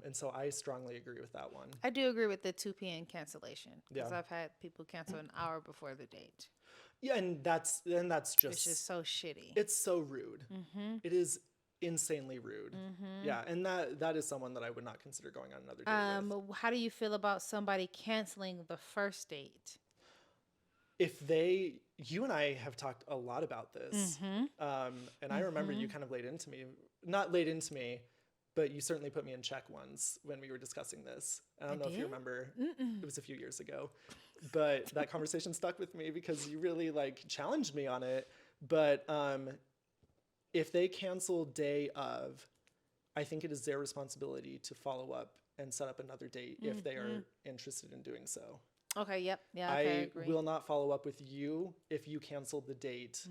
And so I strongly agree with that one. I do agree with the 2 p.m. cancellation because Yeah. I've had people cancel an hour before the date. Yeah, and that's just It's just so shitty. it's so rude. It is insanely rude. Yeah, and that is someone that I would not consider going on another date with. How do you feel about somebody canceling the first date? If you and I have talked a lot about this, and I remember you kind of not laid into me, but you certainly put me in check once when we were discussing this. I don't know if you remember. It was a few years ago, but that conversation stuck with me because you really like challenged me on it. But if they cancel day of, I think it is their responsibility to follow up and set up another date if they are interested in doing so. Okay. Yep. Yeah. Okay, I agree. will not follow up with you if you canceled the date,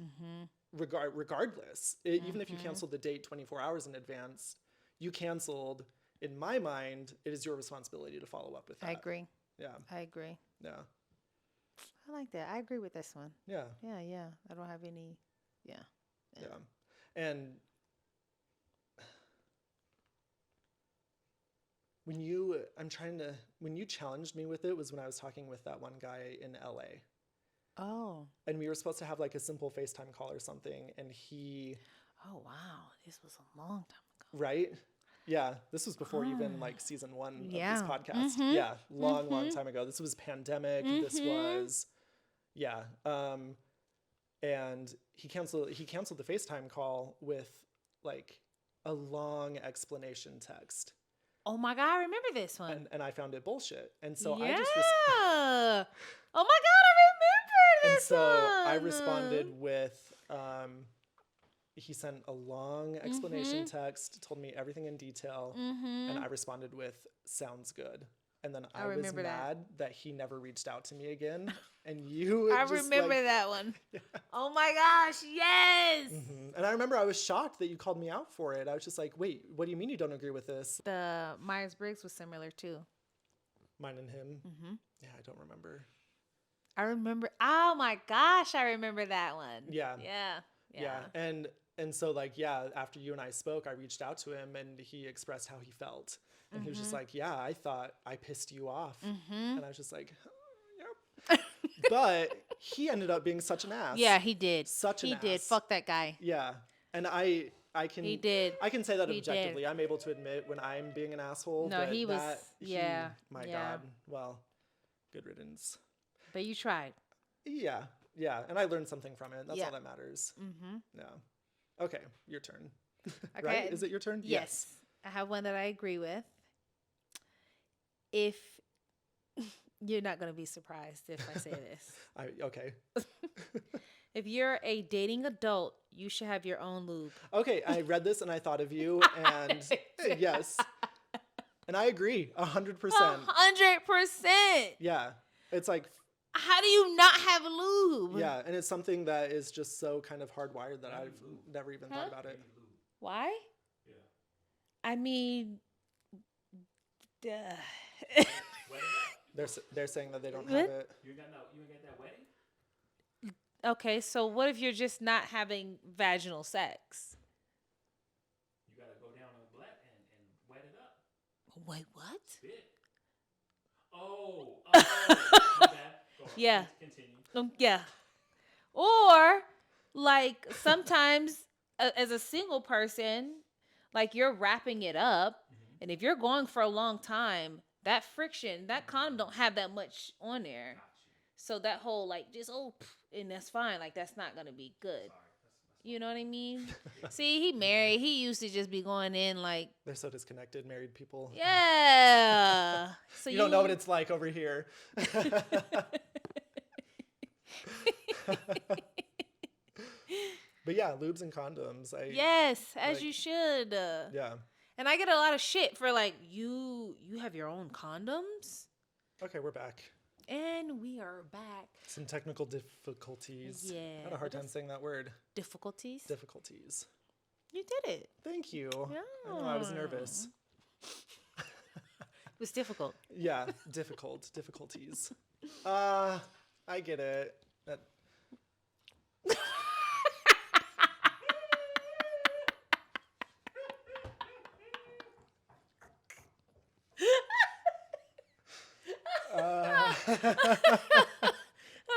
regardless. Even if you canceled the date 24 hours in advance, you canceled. In my mind, it is your responsibility to follow up with that. I agree. Yeah. I agree. Yeah. I like that. I agree with this one. Yeah. Yeah. Yeah. I don't have any. Yeah. Yeah. And when you challenged me with it was when I was talking with that one guy in LA. Oh. And we were supposed to have like a simple FaceTime call or something. And he. Oh, wow. This was a long time ago. Right? Yeah. This was before even like season 1 of this podcast. Yeah. Long time ago. This was pandemic. This was, yeah. And he canceled the FaceTime call with like a long explanation text. Oh my God, I remember this one. And I found it bullshit. And so yeah. I just oh my God, I remember this one. one. And so I responded with he sent a long explanation text, told me everything in detail, and I responded with sounds good. And then I was mad that he never reached out to me again. And you I remember that one. Yeah. Oh my gosh, yes. And I remember I was shocked that you called me out for it. I was just like, wait, what do you mean you don't agree with this? The Myers-Briggs was similar too. Mine and him? Yeah, I don't remember. I remember. Oh my gosh, I remember that one. Yeah. Yeah. And so like, yeah, after you and I spoke, I reached out to him and he expressed how he felt. And he was just like, yeah, I thought I pissed you off. And I was just like, oh, yep. But he ended up being such an ass. Yeah, he did. He did. Fuck that guy. Yeah. And I can He did. I can say that He objectively. did. I'm able to admit when I'm being an asshole. No, but he was. My God. Well, good riddance. But you tried. Yeah. And I learned something from it. That's all that matters. Yeah. Okay, your turn. Okay. Right? Is it your turn? Yes. I have one that I agree with. If you're not going to be surprised if I say this. Okay. If you're a dating adult, you should have your own lube. Okay, I read this and I thought of you, and yes. And I agree, 100%. 100%. Yeah, it's like... How do you not have lube? Yeah, and it's something that is just so kind of hardwired that I've never even thought about it. Why? Yeah. I mean... They're saying that they don't have it. You got that wedding? Okay, so what if you're just not having vaginal sex? You gotta go down on butt and wet it up. Wait, what? Spit. Oh, my bad. Go on, Yeah. Continue. Yeah. Or like sometimes as a single person, like you're wrapping it up, and if you're going for a long time, that friction, that condom don't have that much on there. So that whole like just and that's fine. Like that's not gonna be good. You know what I mean? See, he married. He used to just be going in like They're so disconnected, married people. yeah. So you don't know what it's like over here. But yeah, lubes and condoms. Yes, as you should. Yeah. And I get a lot of shit for like you have your own condoms. Okay, we're back. And we are back. Some technical difficulties. Yeah. I had a hard time saying that word. Difficulties. You did it. Thank you. Yeah. I know I was nervous. It was difficult. Yeah, difficulties. I get it.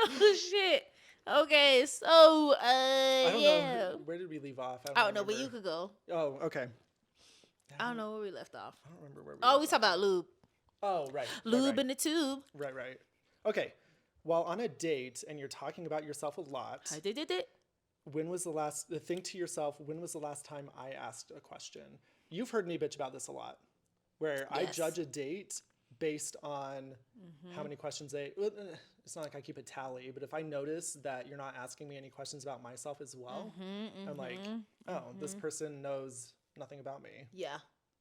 Oh shit. Okay, so I don't yeah. know. Where did we leave off? I don't know, but you could go. Oh, okay. I don't know where we left off. I don't remember where we Oh, left we talked about lube. Oh, right. Lube in the tube. Right. Okay. While on a date and you're talking about yourself a lot, I did it. think to yourself, when was the last time I asked a question? you've heard me bitch about this a lot, where I Yes. judge a date based on how many questions it's not like I keep a tally, but if I notice that you're not asking me any questions about myself as well, I'm like, oh, this person knows nothing about me. Yeah.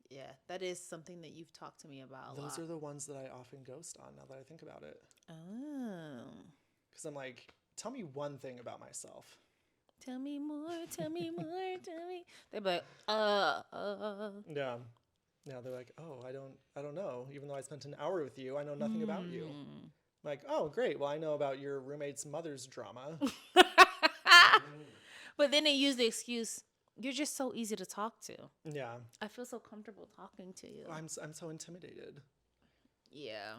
Yeah. That is something that you've talked to me about a Those lot. are the ones that I often ghost on now that I think about it. Oh. Because I'm like, tell me one thing about myself. Tell me more, tell me more, tell me. They're like, Yeah. Yeah, they're like, oh, I don't know. Even though I spent an hour with you, I know nothing about you. I'm like, oh, great. Well, I know about your roommate's mother's drama. But then they use the excuse, you're just so easy to talk to. Yeah. I feel so comfortable talking to you. I'm so intimidated. Yeah.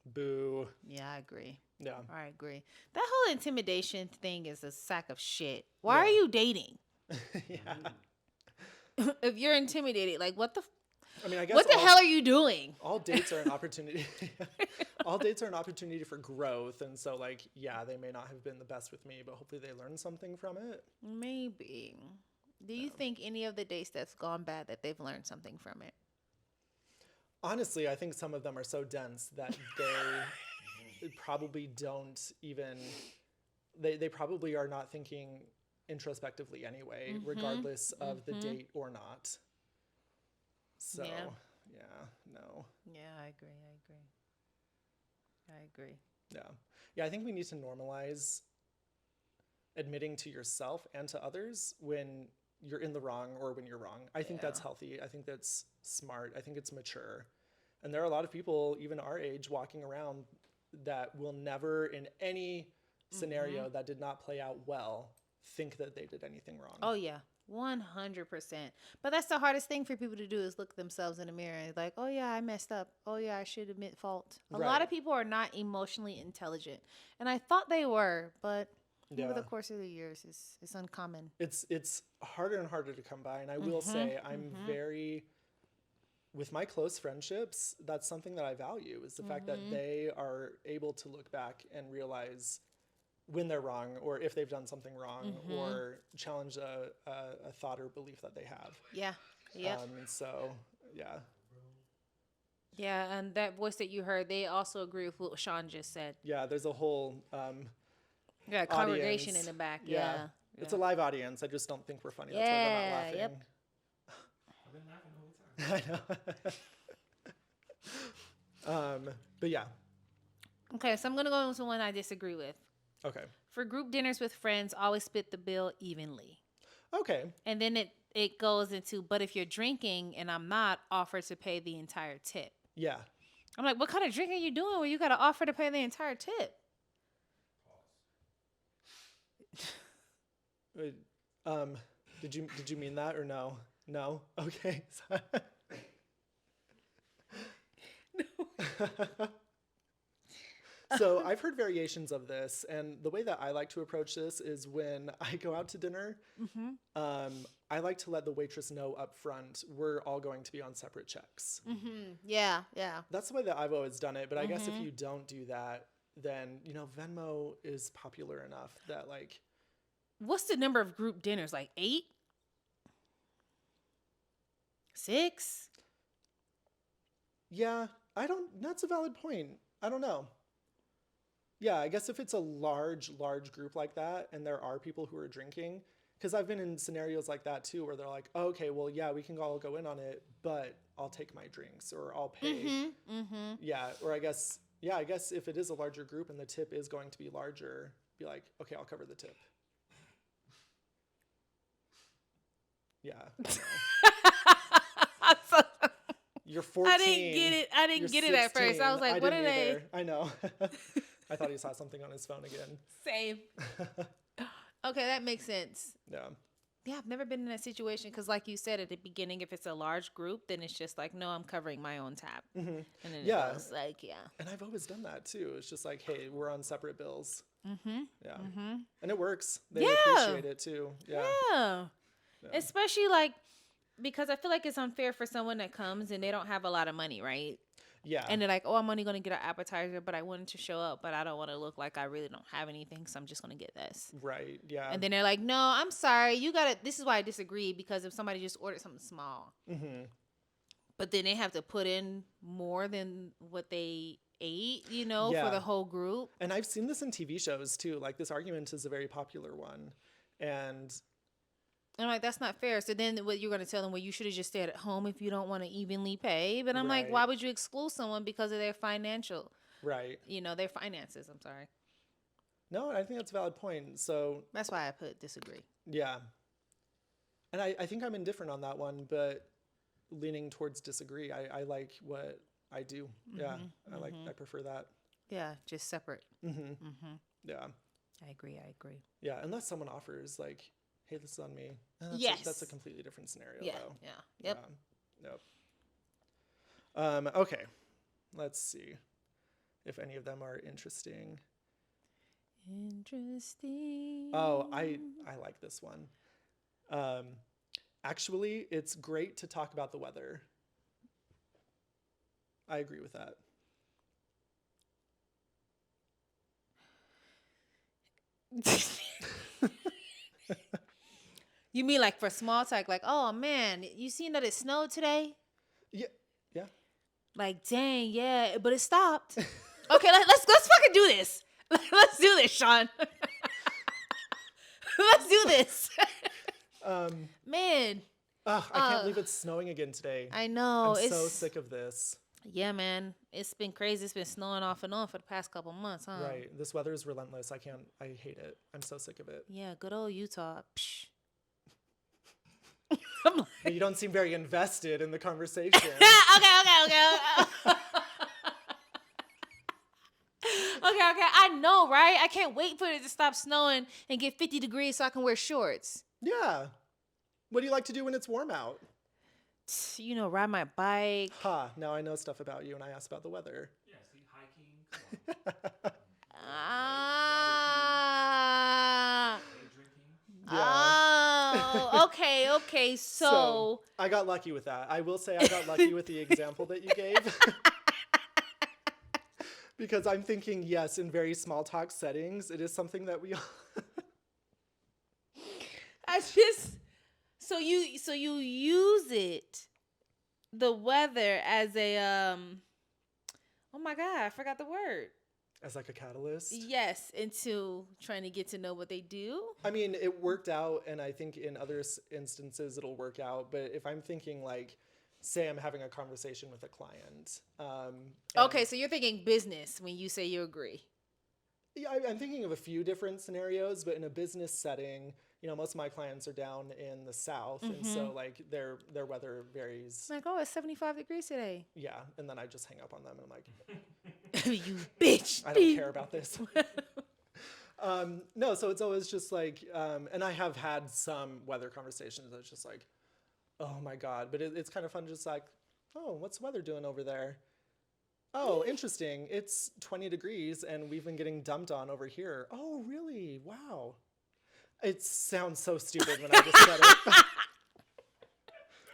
Boo. Yeah, I agree. Yeah. I agree. That whole intimidation thing is a sack of shit. Why are Yeah. you dating? Yeah. If you're intimidated, like what the I mean, I guess what the hell are you doing? all dates are an opportunity. All dates are an opportunity for growth. And so, like, yeah, they may not have been the best with me, but hopefully they learned something from it. Maybe. Do you think any of the dates that's gone bad that they've learned something from it? Honestly, I think some of them are so dense that they probably don't even, they probably are not thinking introspectively anyway, regardless of the date or not. So, yeah, no. Yeah, I agree. Yeah. Yeah, I think we need to normalize admitting to yourself and to others when you're in the wrong or when you're wrong. I think that's healthy. I think that's smart. I think it's mature. And there are a lot of people, even our age, walking around that will never, in any scenario that did not play out well, think that they did anything wrong. Oh yeah, 100%. But that's the hardest thing for people to do is look themselves in the mirror and like, oh yeah, I messed up. Oh yeah, I should admit fault. A lot Right. of people are not emotionally intelligent, and I thought they were, but over the Yeah. course of the years, it's uncommon. It's harder and harder to come by. And I will say I'm very, with my close friendships, that's something that I value is the fact that they are able to look back and realize when they're wrong or if they've done something wrong or challenge a thought or belief that they have. Yeah, yeah, And so, yeah. yeah. And that voice that you heard, they also agree with what Sean just said. Yeah, there's a whole Yeah, congregation audience. in the back. Yeah. Yeah, It's a live audience. I just don't think we're funny. That's why they're not laughing. yep. I've been laughing the whole time. I know. But yeah. Okay, so I'm gonna go into one I disagree with. Okay. For group dinners with friends, always split the bill evenly. Okay. And then it goes into, but if you're drinking and I'm not, offer to pay the entire tip. Yeah. I'm like, what kind of drink are you doing where you got to offer to pay the entire tip? Did you mean that or no? No? Okay. So I've heard variations of this, and the way that I like to approach this is when I go out to dinner, I like to let the waitress know up front we're all going to be on separate checks. Yeah, yeah. That's the way that I've always done it, but I guess if you don't do that, then, Venmo is popular enough that, like, What's the number of group dinners? Like 8? 6? yeah, that's a valid point. I don't know. Yeah, I guess if it's a large group like that and there are people who are drinking, because I've been in scenarios like that too, where they're like, oh, okay, well, yeah, we can all go in on it, but I'll take my drinks or I'll pay. Yeah, or I guess if it is a larger group and the tip is going to be larger, be like, okay, I'll cover the tip. Yeah. You're 14. I didn't get it. I didn't You're get it at first. I 16. was like, what are didn't they? either. I know. I thought he saw something on his phone again. Same. Okay, that makes sense. Yeah. Yeah, I've never been in that situation because, like you said at the beginning, if it's a large group, then it's just like, no, I'm covering my own tab. And then Yeah. it goes like, yeah. And I've always done that too. It's just like, hey, we're on separate bills. Yeah. And it works. They appreciate it too. Yeah. Yeah. Especially like, because I feel like it's unfair for someone that comes and they don't have a lot of money, right? Yeah. And they're like, oh, I'm only going to get an appetizer, but I wanted to show up, but I don't want to look like I really don't have anything, so I'm just going to get this. Right. Yeah. And then they're like, no, I'm sorry. You got to, this is why I disagree, because if somebody just ordered something small, but then they have to put in more than what they ate, you know, for the whole group. And I've seen this in TV shows too. Like, this argument is a very popular one. And I'm like, that's not fair. So then what you're going to tell them, well, you should have just stayed at home if you don't want to evenly pay. But I'm like, why would you exclude someone because of their financial, you know, their finances? I'm sorry. No, I think that's a valid point. So that's why I put disagree. Yeah. And I think I'm indifferent on that one, but leaning towards disagree. I like what I do. Yeah. I prefer that. Yeah. Just separate. Yeah. I agree. Yeah. Unless someone offers like, hey, this is on me. That's a completely different scenario though. Yeah. Yep. Okay. Let's see if any of them are interesting. Oh, I like this one. Actually, it's great to talk about the weather. I agree with that. You mean like for small talk, like, oh man, you seen that it snowed today? Yeah. Like, dang, yeah, but it stopped. Okay, let's fucking do this. Let's do this, Sean. Let's do this. Man. I can't believe it's snowing again today. I know. I'm so sick of this. Yeah, man. It's been crazy. It's been snowing off and on for the past couple months, huh? Right. This weather is relentless. I hate it. I'm so sick of it. Yeah, good old Utah. Psh. You don't seem very invested in the conversation. Okay. Okay. I know, right? I can't wait for it to stop snowing and get 50 degrees so I can wear shorts. Yeah. What do you like to do when it's warm out? You know, ride my bike. Now I know stuff about you and I asked about the weather. Yeah, see, hiking. Oh, okay. So I got lucky with that. I will say I got lucky with the example that you gave. Because I'm thinking, yes, in very small talk settings, it is something that we all so you use it, the weather, as a oh my God, I forgot the word. As like a catalyst? Yes, into trying to get to know what they do. I mean, it worked out, and I think in other instances it'll work out. But if I'm thinking like, say I'm having a conversation with a client. Okay, so you're thinking business when you say you agree. Yeah, I'm thinking of a few different scenarios, but in a business setting, you know, most of my clients are down in the South, and so like their weather varies. Like, oh, it's 75 degrees today. Yeah, and then I just hang up on them, and I'm like, you bitch. I don't care about this. No, so it's always just like, and I have had some weather conversations that's just like, oh my God, but it's kind of fun, just like, oh, what's the weather doing over there? Oh, interesting. It's 20 degrees and we've been getting dumped on over here. Oh, really? Wow. It sounds so stupid when I just said it.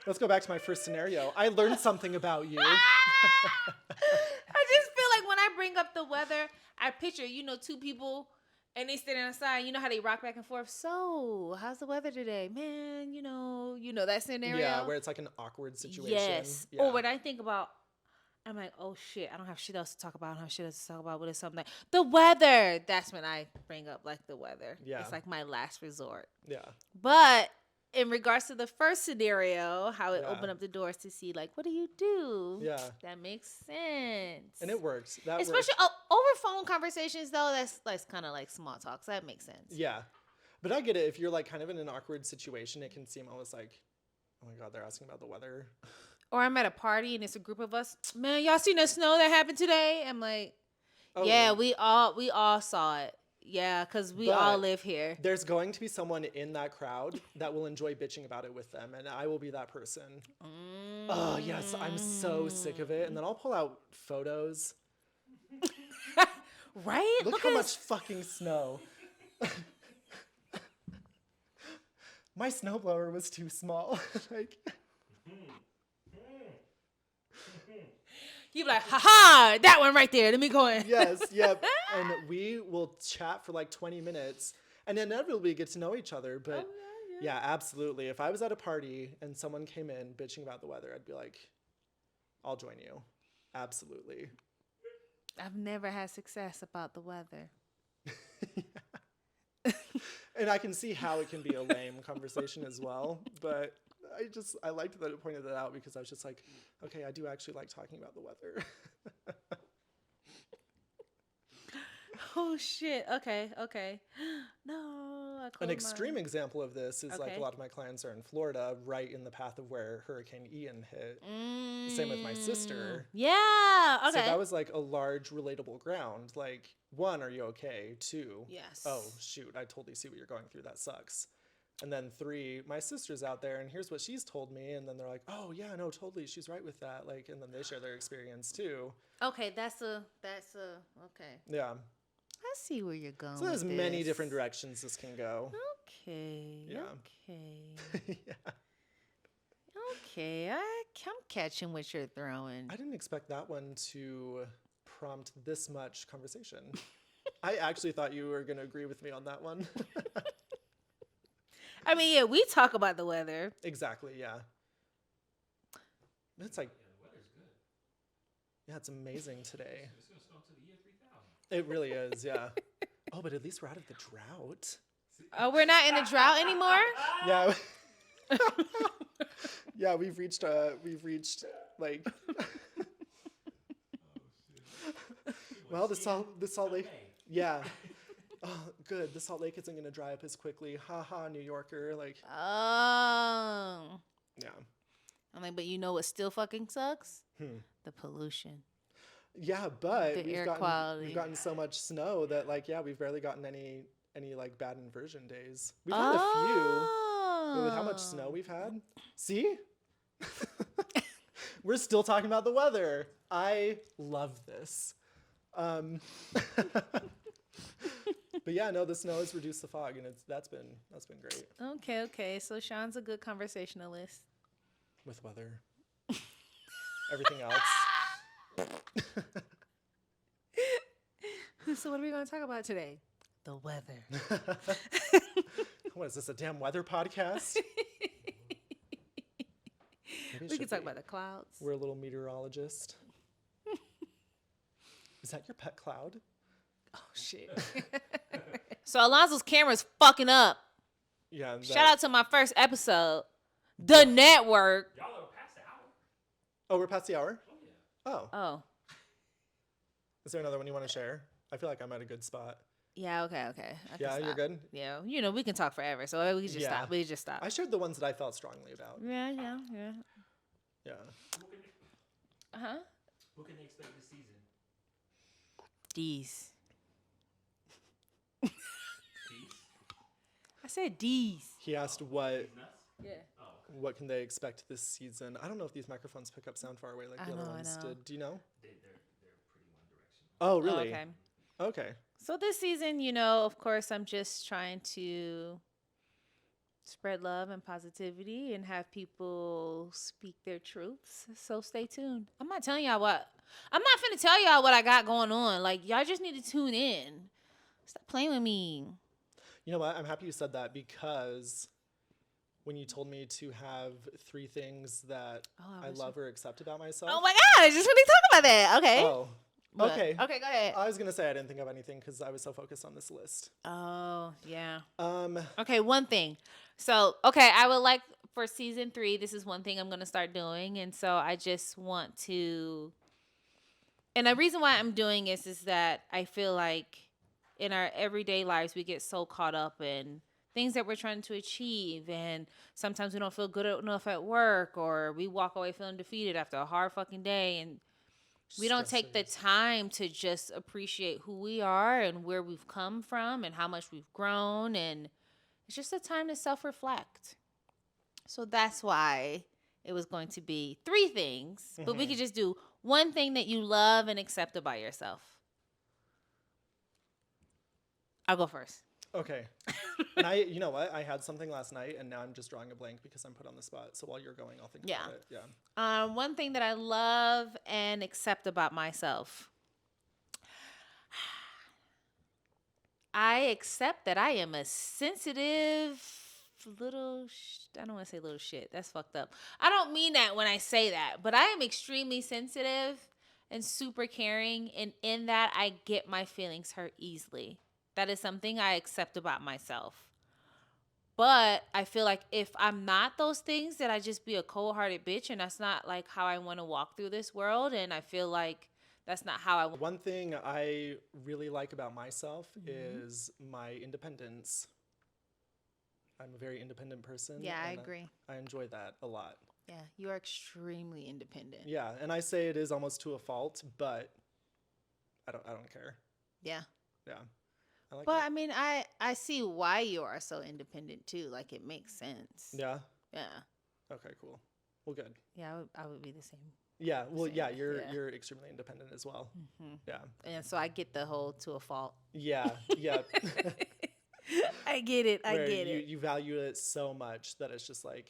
Let's go back to my first scenario. I learned something about you. I just feel like when I bring up the weather, I picture, you know, two people and they standing outside. You know how they rock back and forth. So, how's the weather today? Man, you know that scenario? Yeah, where it's like an awkward situation. Yes. Yeah. Or when I think about, I'm like, oh shit, I don't have shit else to talk about. I don't have shit else to talk about. What is something? The weather. That's when I bring up like the weather. Yeah. It's like my last resort. Yeah. But in regards to the first scenario, how it opened up the doors to see like, what do you do? Yeah. That makes sense. And it works. Especially over phone conversations though, that's kind of like small talk. So that makes sense. Yeah. But I get it. If you're like kind of in an awkward situation, it can seem almost like, oh my God, they're asking about the weather. Or I'm at a party and it's a group of us. Man, y'all seen the snow that happened today? I'm like, yeah, we all saw it. Yeah, because we all live here. There's going to be someone in that crowd that will enjoy bitching about it with them, and I will be that person. Oh, yes, I'm so sick of it. And then I'll pull out photos. Right? Look how much fucking snow. My snowblower was too small. Like... You be like, ha, that one right there. Let me go in. Yes, yep. And we will chat for like 20 minutes and inevitably get to know each other. But yeah, absolutely. If I was at a party and someone came in bitching about the weather, I'd be like, I'll join you. Absolutely. I've never had success about the weather. And I can see how it can be a lame conversation as well. But I liked that it pointed that out because I was just like, okay, I do actually like talking about the weather. Oh shit. Okay. No. An extreme example of this is like Okay. a lot of my clients are in Florida, right in the path of where Hurricane Ian hit. Same with my sister. Yeah. Okay. So that was like a large relatable ground. Like, one, are you okay? Two, Yes. oh shoot, I totally see what you're going through. That sucks. And then three, my sister's out there and here's what she's told me. And then they're like, oh yeah, no, totally. She's right with that. Like, and then they share their experience too. Okay. That's a. Okay. Yeah. I see where you're going. So there's with many this. different directions this can go. Okay. Yeah. Okay. Yeah. Okay. I'm catching what you're throwing. I didn't expect that one to prompt this much conversation. I actually thought you were going to agree with me on that one. I mean, yeah, we talk about the weather. Exactly, yeah. It's like, Yeah, the weather's good. yeah, it's amazing today. It's gonna snow till the year 3000. It really is, yeah. Oh, but at least we're out of the drought. Oh, we're not in a drought anymore? Yeah. Yeah, we've reached like well, the Salt Lake. Yeah. Oh, good. The Salt Lake isn't going to dry up as quickly. Ha ha, New Yorker. Like, Oh. yeah. I'm like, but you know what still fucking sucks? Hmm. The pollution. Yeah, but The air quality. we've gotten so much snow that like, yeah, we've barely gotten any like bad inversion days. We've had a few, but with how much snow we've had, see? We're still talking about the weather. I love this. But yeah, no, the snow has reduced the fog, and that's been great Okay. So Sean's a good conversationalist. with weather. Everything else. So what are we going to talk about today? The weather. What is this, a damn weather podcast? Maybe it We can should talk be. about the clouds. We're a little meteorologist. Is that your pet cloud? Oh, shit. So Alonzo's camera's fucking up. Yeah. Shout out to my first episode. The network. Y'all are past the hour. Oh, we're past the hour? Oh yeah. Oh. Oh. Is there another one you want to share? I feel like I'm at a good spot. Yeah, okay. I can Yeah, you're stop. good? Yeah, you know, we can talk forever, so we can just Yeah. stop. We just stop. I shared the ones that I felt strongly about. Yeah. Yeah. Uh-huh. What can they expect this season? D's. These? I said D's. He asked what These nuts? Yeah. Oh, okay. what can they expect this season. I don't know if these microphones pick up sound far away like I the other know, I ones know. did. Do you know? They're pretty one direction. Oh, really? Okay. Okay. So this season, you know, of course, I'm just trying to spread love and positivity and have people speak their truths. So stay tuned. I'm not finna tell y'all what I got going on. Like, y'all just need to tune in. Stop playing with me. You know what? I'm happy you said that because when you told me to have 3 things that I love or accept about myself. Oh my God, I just really talk about that. Okay. Oh, What? okay. Okay, go ahead. I was going to say I didn't think of anything because I was so focused on this list. Oh, yeah. Um, Okay, one thing. So, okay, I would like for season 3, this is one thing I'm going to start doing. And so I just want to, and the reason why I'm doing is that I feel like in our everyday lives, we get so caught up in things that we're trying to achieve. And sometimes we don't feel good enough at work, or we walk away feeling defeated after a hard fucking day. And we don't take the time to just appreciate who we are and where we've come from and how much we've grown. And it's just a time to self-reflect. So that's why it was going to be 3 things, but we could just do one thing that you love and accept about yourself. I'll go first. Okay. And you know what? I had something last night, and now I'm just drawing a blank because I'm put on the spot. So while you're going, I'll think Yeah. about it. Yeah. One thing that I love and accept about myself. I accept that I am a sensitive I don't want to say little shit. That's fucked up. I don't mean that when I say that, but I am extremely sensitive and super caring. And in that, I get my feelings hurt easily. That is something I accept about myself. But I feel like if I'm not those things, that I just be a cold hearted bitch. And that's not like how I want to walk through this world. And I feel like that's not how I want. One thing I really like about myself is my independence. I'm a very independent person. Yeah, I and agree. I enjoy that a lot. Yeah, you are extremely independent. Yeah, and I say it is almost to a fault, but I don't care. Yeah. Yeah. I like But that. I mean, I see why you are so independent too. Like it makes sense. Yeah. Yeah. Okay, cool. Well, good. Yeah, I would be the same. Yeah. Well, yeah, Same. you're Yeah. you're extremely independent as well. Yeah. And so I get the whole to a fault. Yeah. Yeah. I get it. I Where get it. you value it so much that it's just like,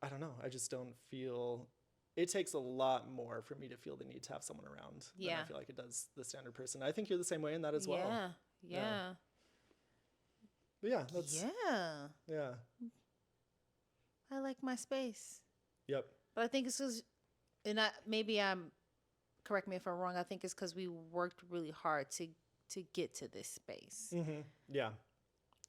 I don't know. I just don't feel. It takes a lot more for me to feel the need to have someone around than Yeah. I feel like it does the standard person. I think you're the same way in that as well. Yeah. Yeah. But yeah, that's Yeah. yeah. I like my space. Yep. But I think it's because, maybe correct me if I'm wrong. I think it's because we worked really hard to get to this space. Mm-hmm. Yeah.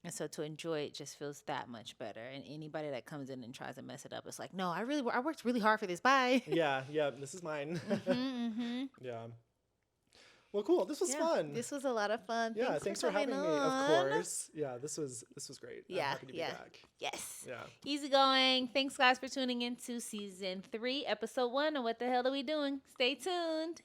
And so to enjoy it just feels that much better. And anybody that comes in and tries to mess it up, it's like, no, I worked really hard for this. Bye. Yeah. Yeah. This is mine. Mm-hmm. Yeah. Well, cool. This was fun. This was a lot of fun. Yeah. Thanks for having me. Of course. Yeah. This was great. I'm Yeah, happy to be yeah. back. Yes. Yeah. Easy going. Thanks, guys, for tuning in to season 3, episode 1 of What the Hell Are We Doing? Stay tuned.